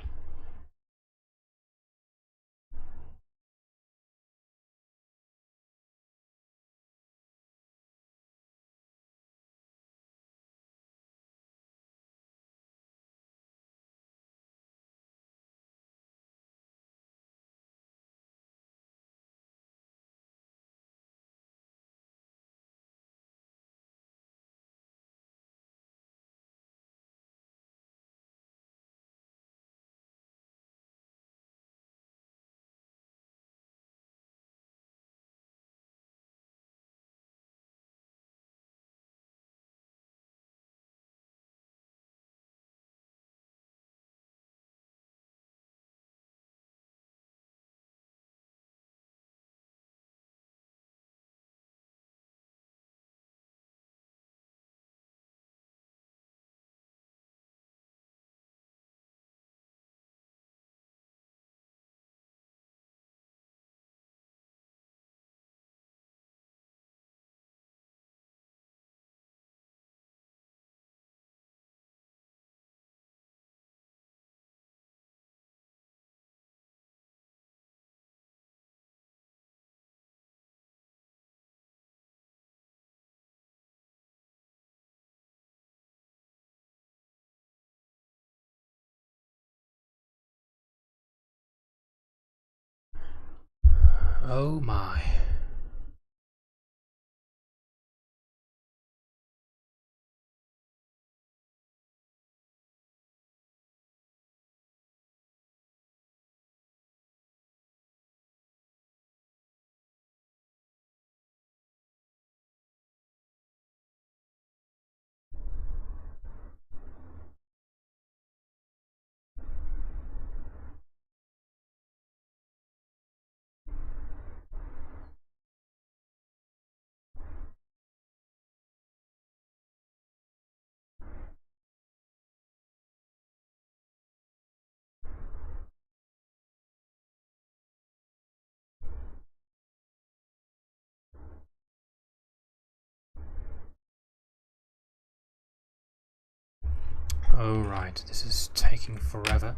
Oh my. Oh right, this is taking forever.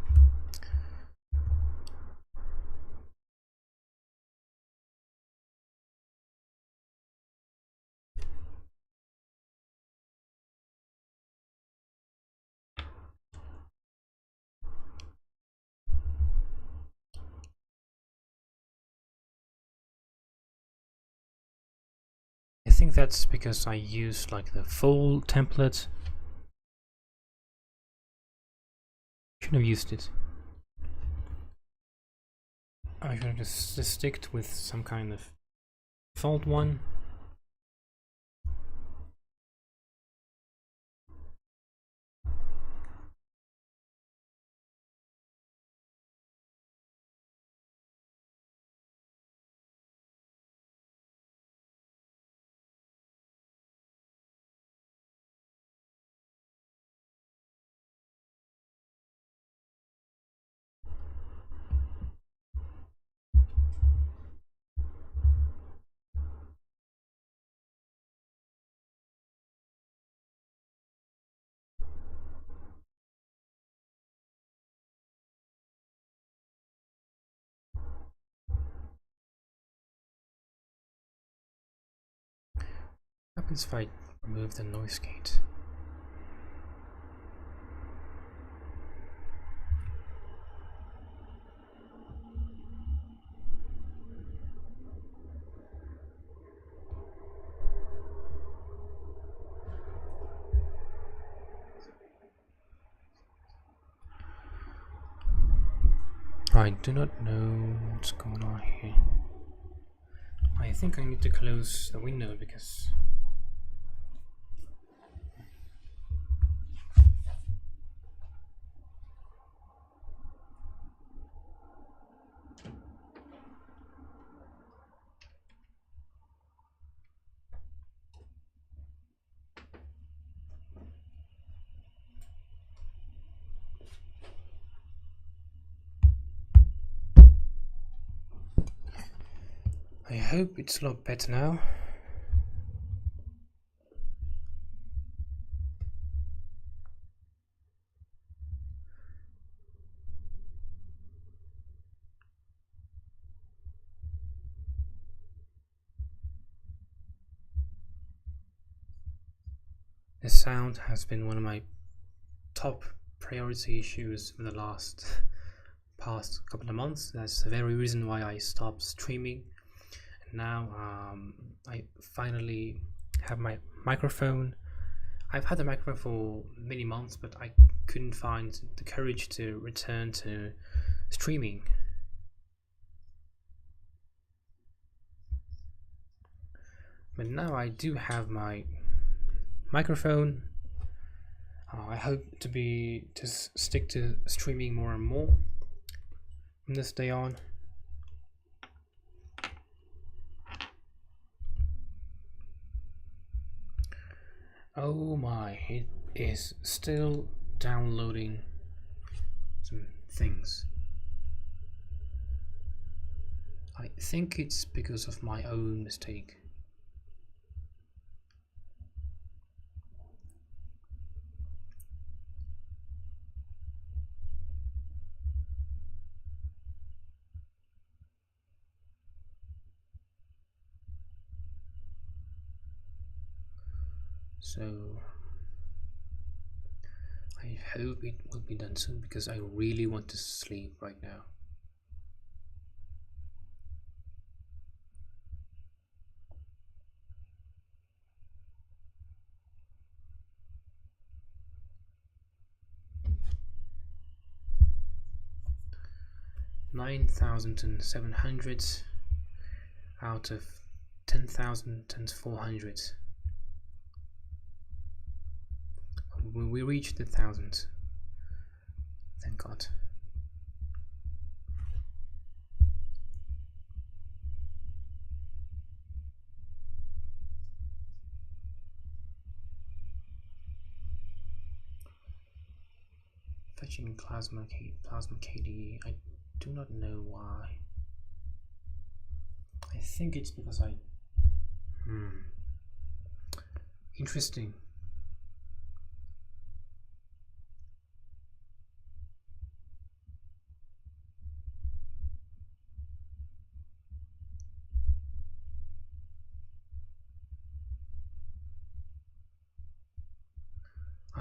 I think that's because I use like the full template. Shouldn't have used it. I should have just sticked with some kind of default one. What happens if I remove the noise gate? I do not know what's going on here. I think I need to close the window because I hope it's a lot better now. The sound has been one of my top priority issues for the past couple of months. That's the very reason why I stopped streaming. And now I finally have my microphone. I've had the microphone for many months, but I couldn't find the courage to return to streaming. But now I do have my microphone. I hope to stick to streaming more and more from this day on. Oh my, it is still downloading some things. I think it's because of my own mistake. So I hope it will be done soon because I really want to sleep right now. $9,700 out of 10,400. We reached the 1,000. Thank God. Fetching plasma KDE. I do not know why. I think it's because interesting.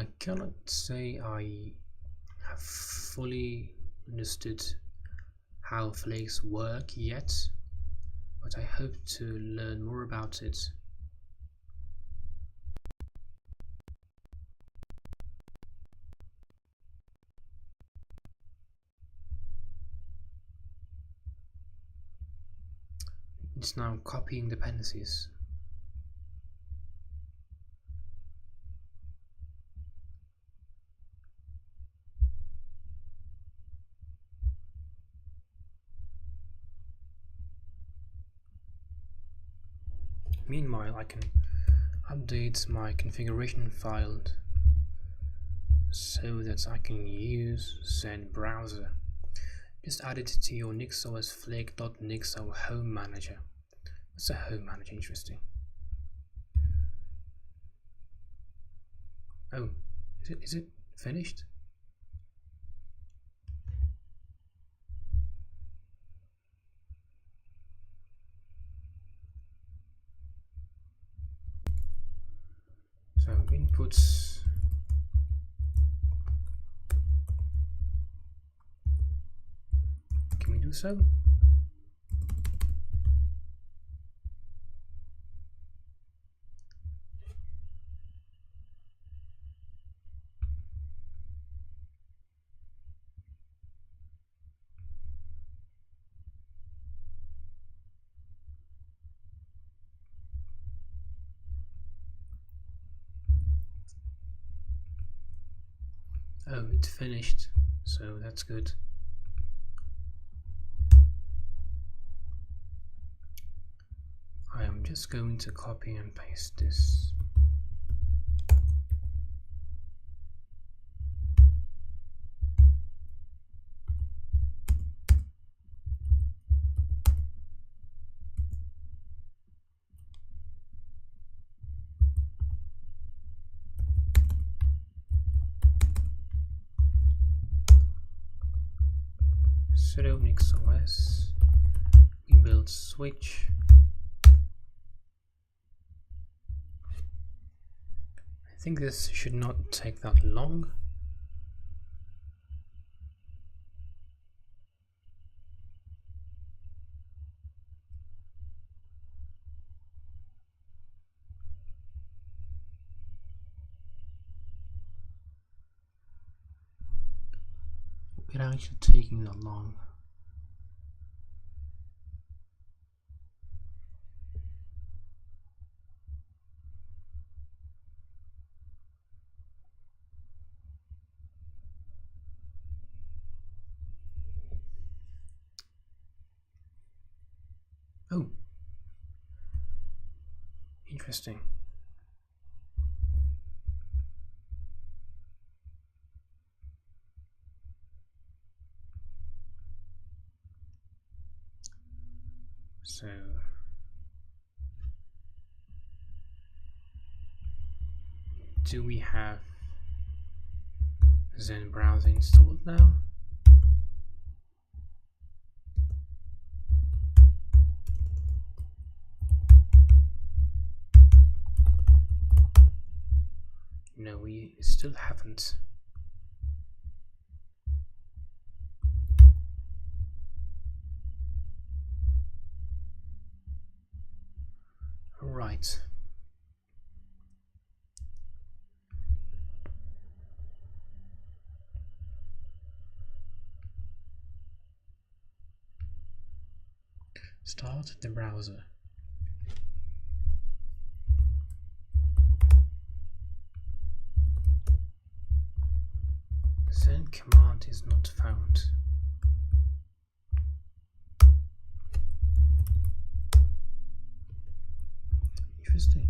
I cannot say I have fully understood how flakes work yet, but I hope to learn more about it. It's now copying dependencies. Meanwhile, I can update my configuration file so that I can use Zen browser. Just add it to your Nix OS flake.nix home manager. What's a home manager? Interesting. Oh, is it finished? So inputs. Can we do so? Oh, it finished, so that's good. I am just going to copy and paste this. Sudo Nix OS, inbuilt switch. I think this should not take that long. It actually taking that long. Oh, interesting. So do we have Zen browser installed now? No, we still haven't. Right. Start the browser. Zen command is not found. Interesting.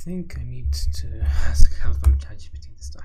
think I need to ask help from ChatGPT this time.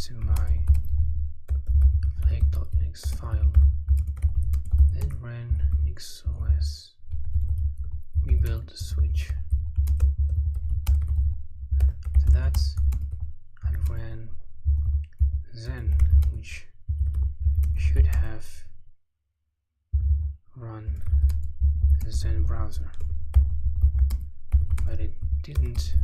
To my flake.nix file, then ran Nix OS, rebuild the switch. To that, I ran Zen, which should have run the Zen browser, but it didn't.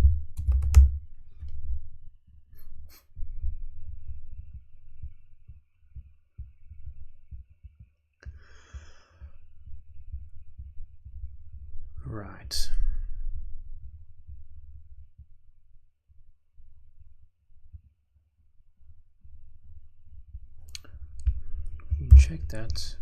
Right. Check that.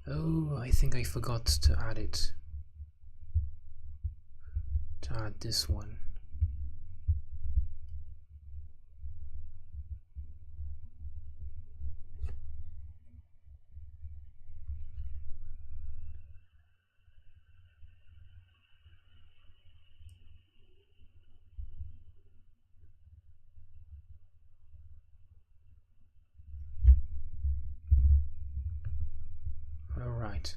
Oh, I think I forgot to add it. To add this one. All right.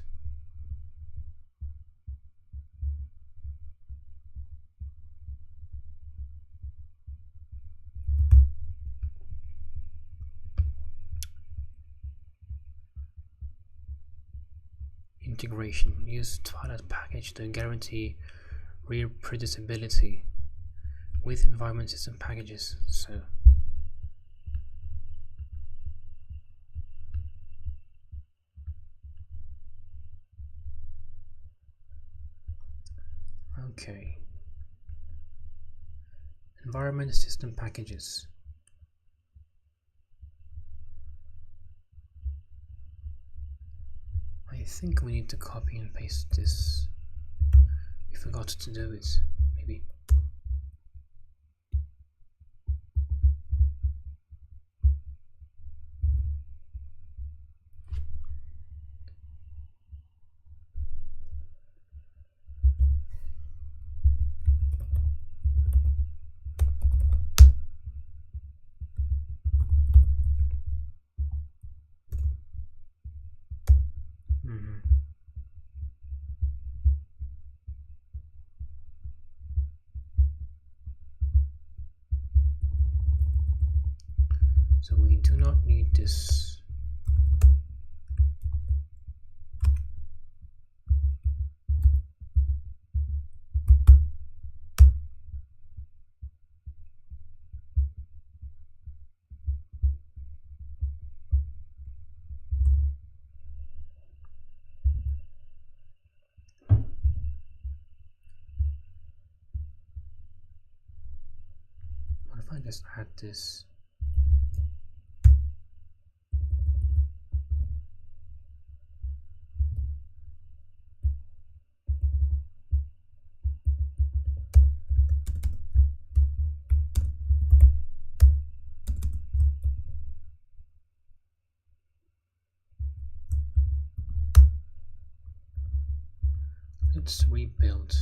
Integration. Use Twilight package to guarantee reproducibility with environment system packages. So okay. Environment system packages. I think we need to copy and paste this. We forgot to do it, maybe. So we do not need this. What if I just add this? Let's rebuild.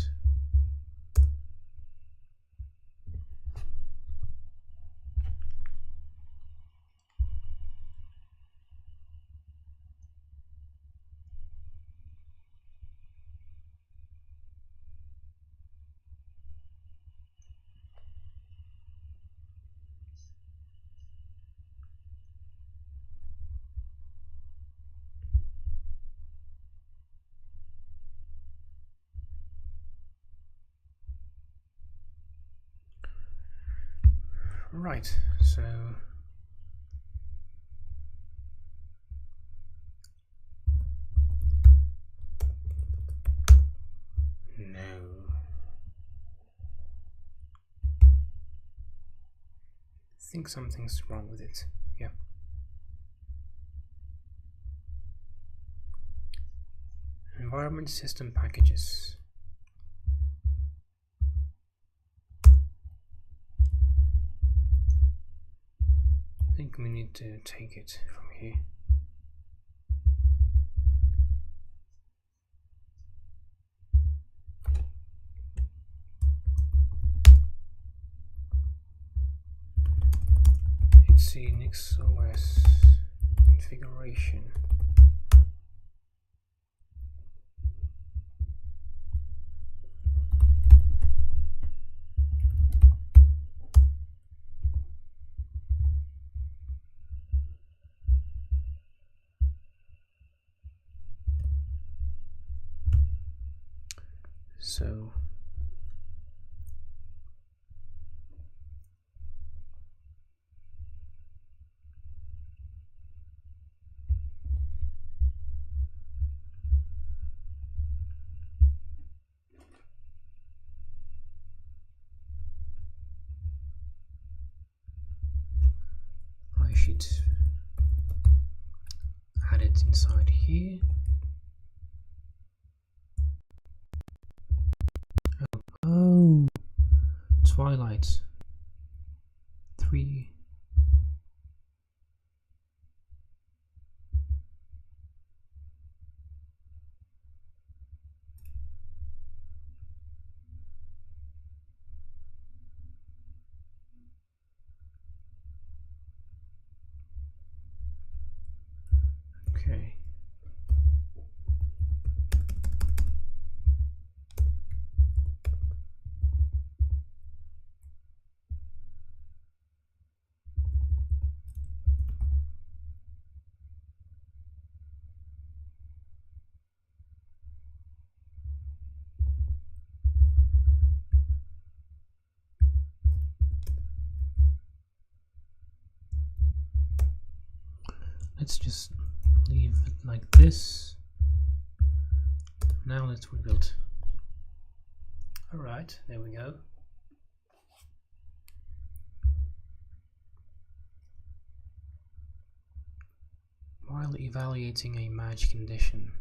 Right, so no. I think something's wrong with it. Yeah. Environment system packages. I think we need to take it from here. Let's see, Nix OS configuration. So I should add it inside here. Oh, Twilight 3. Okay. Let's just leave it like this. Now let's rebuild. Alright, there we go. While evaluating a match condition.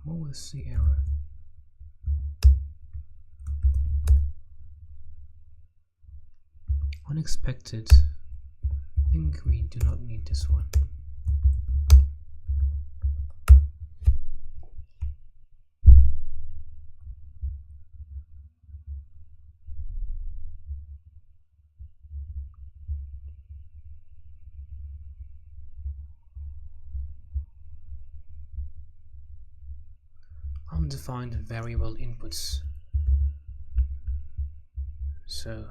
What was the error? Unexpected. I think we do not need this one. Undefined variable inputs. So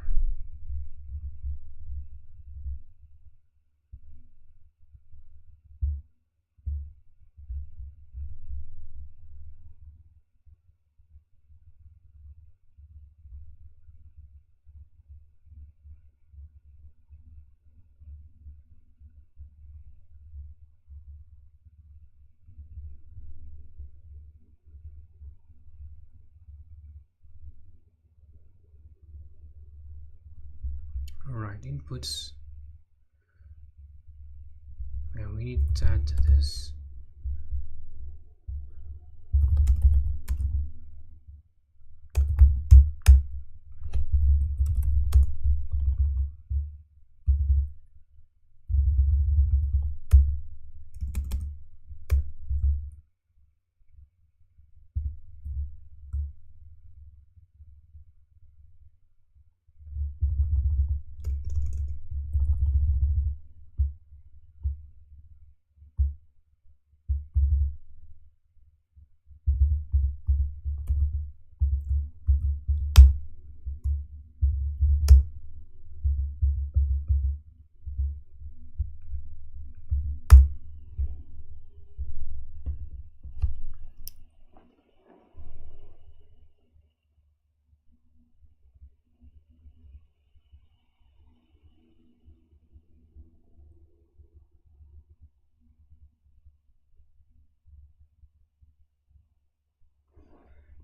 alright, inputs. Yeah, we need to add this.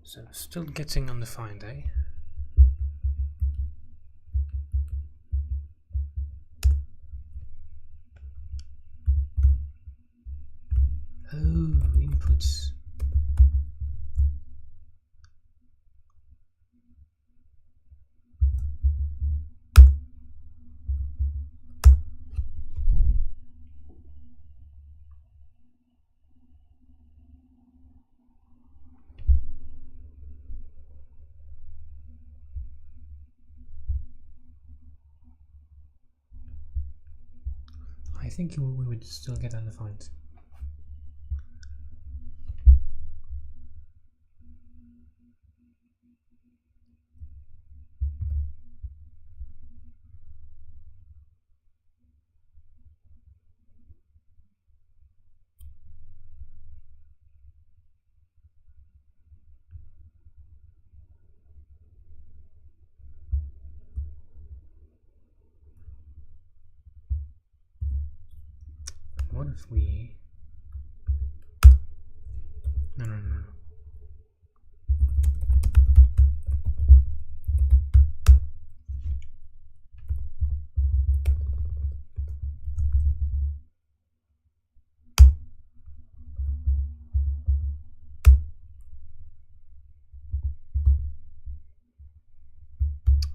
So still getting undefined, eh? Oh, inputs. I think we would still get undefined. What if we... No.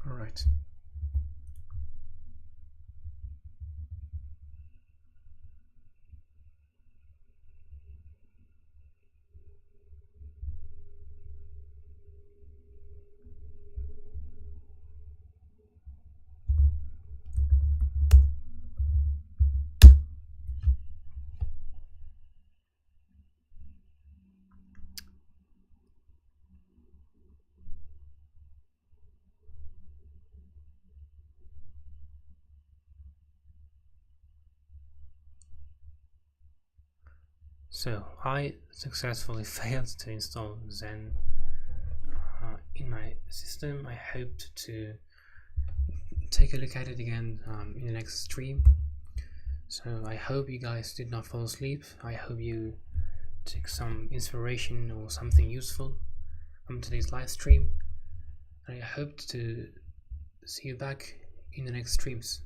All right. So I successfully failed to install Zen in my system. I hoped to take a look at it again in the next stream. So I hope you guys did not fall asleep. I hope you took some inspiration or something useful from today's live stream. I hope to see you back in the next streams.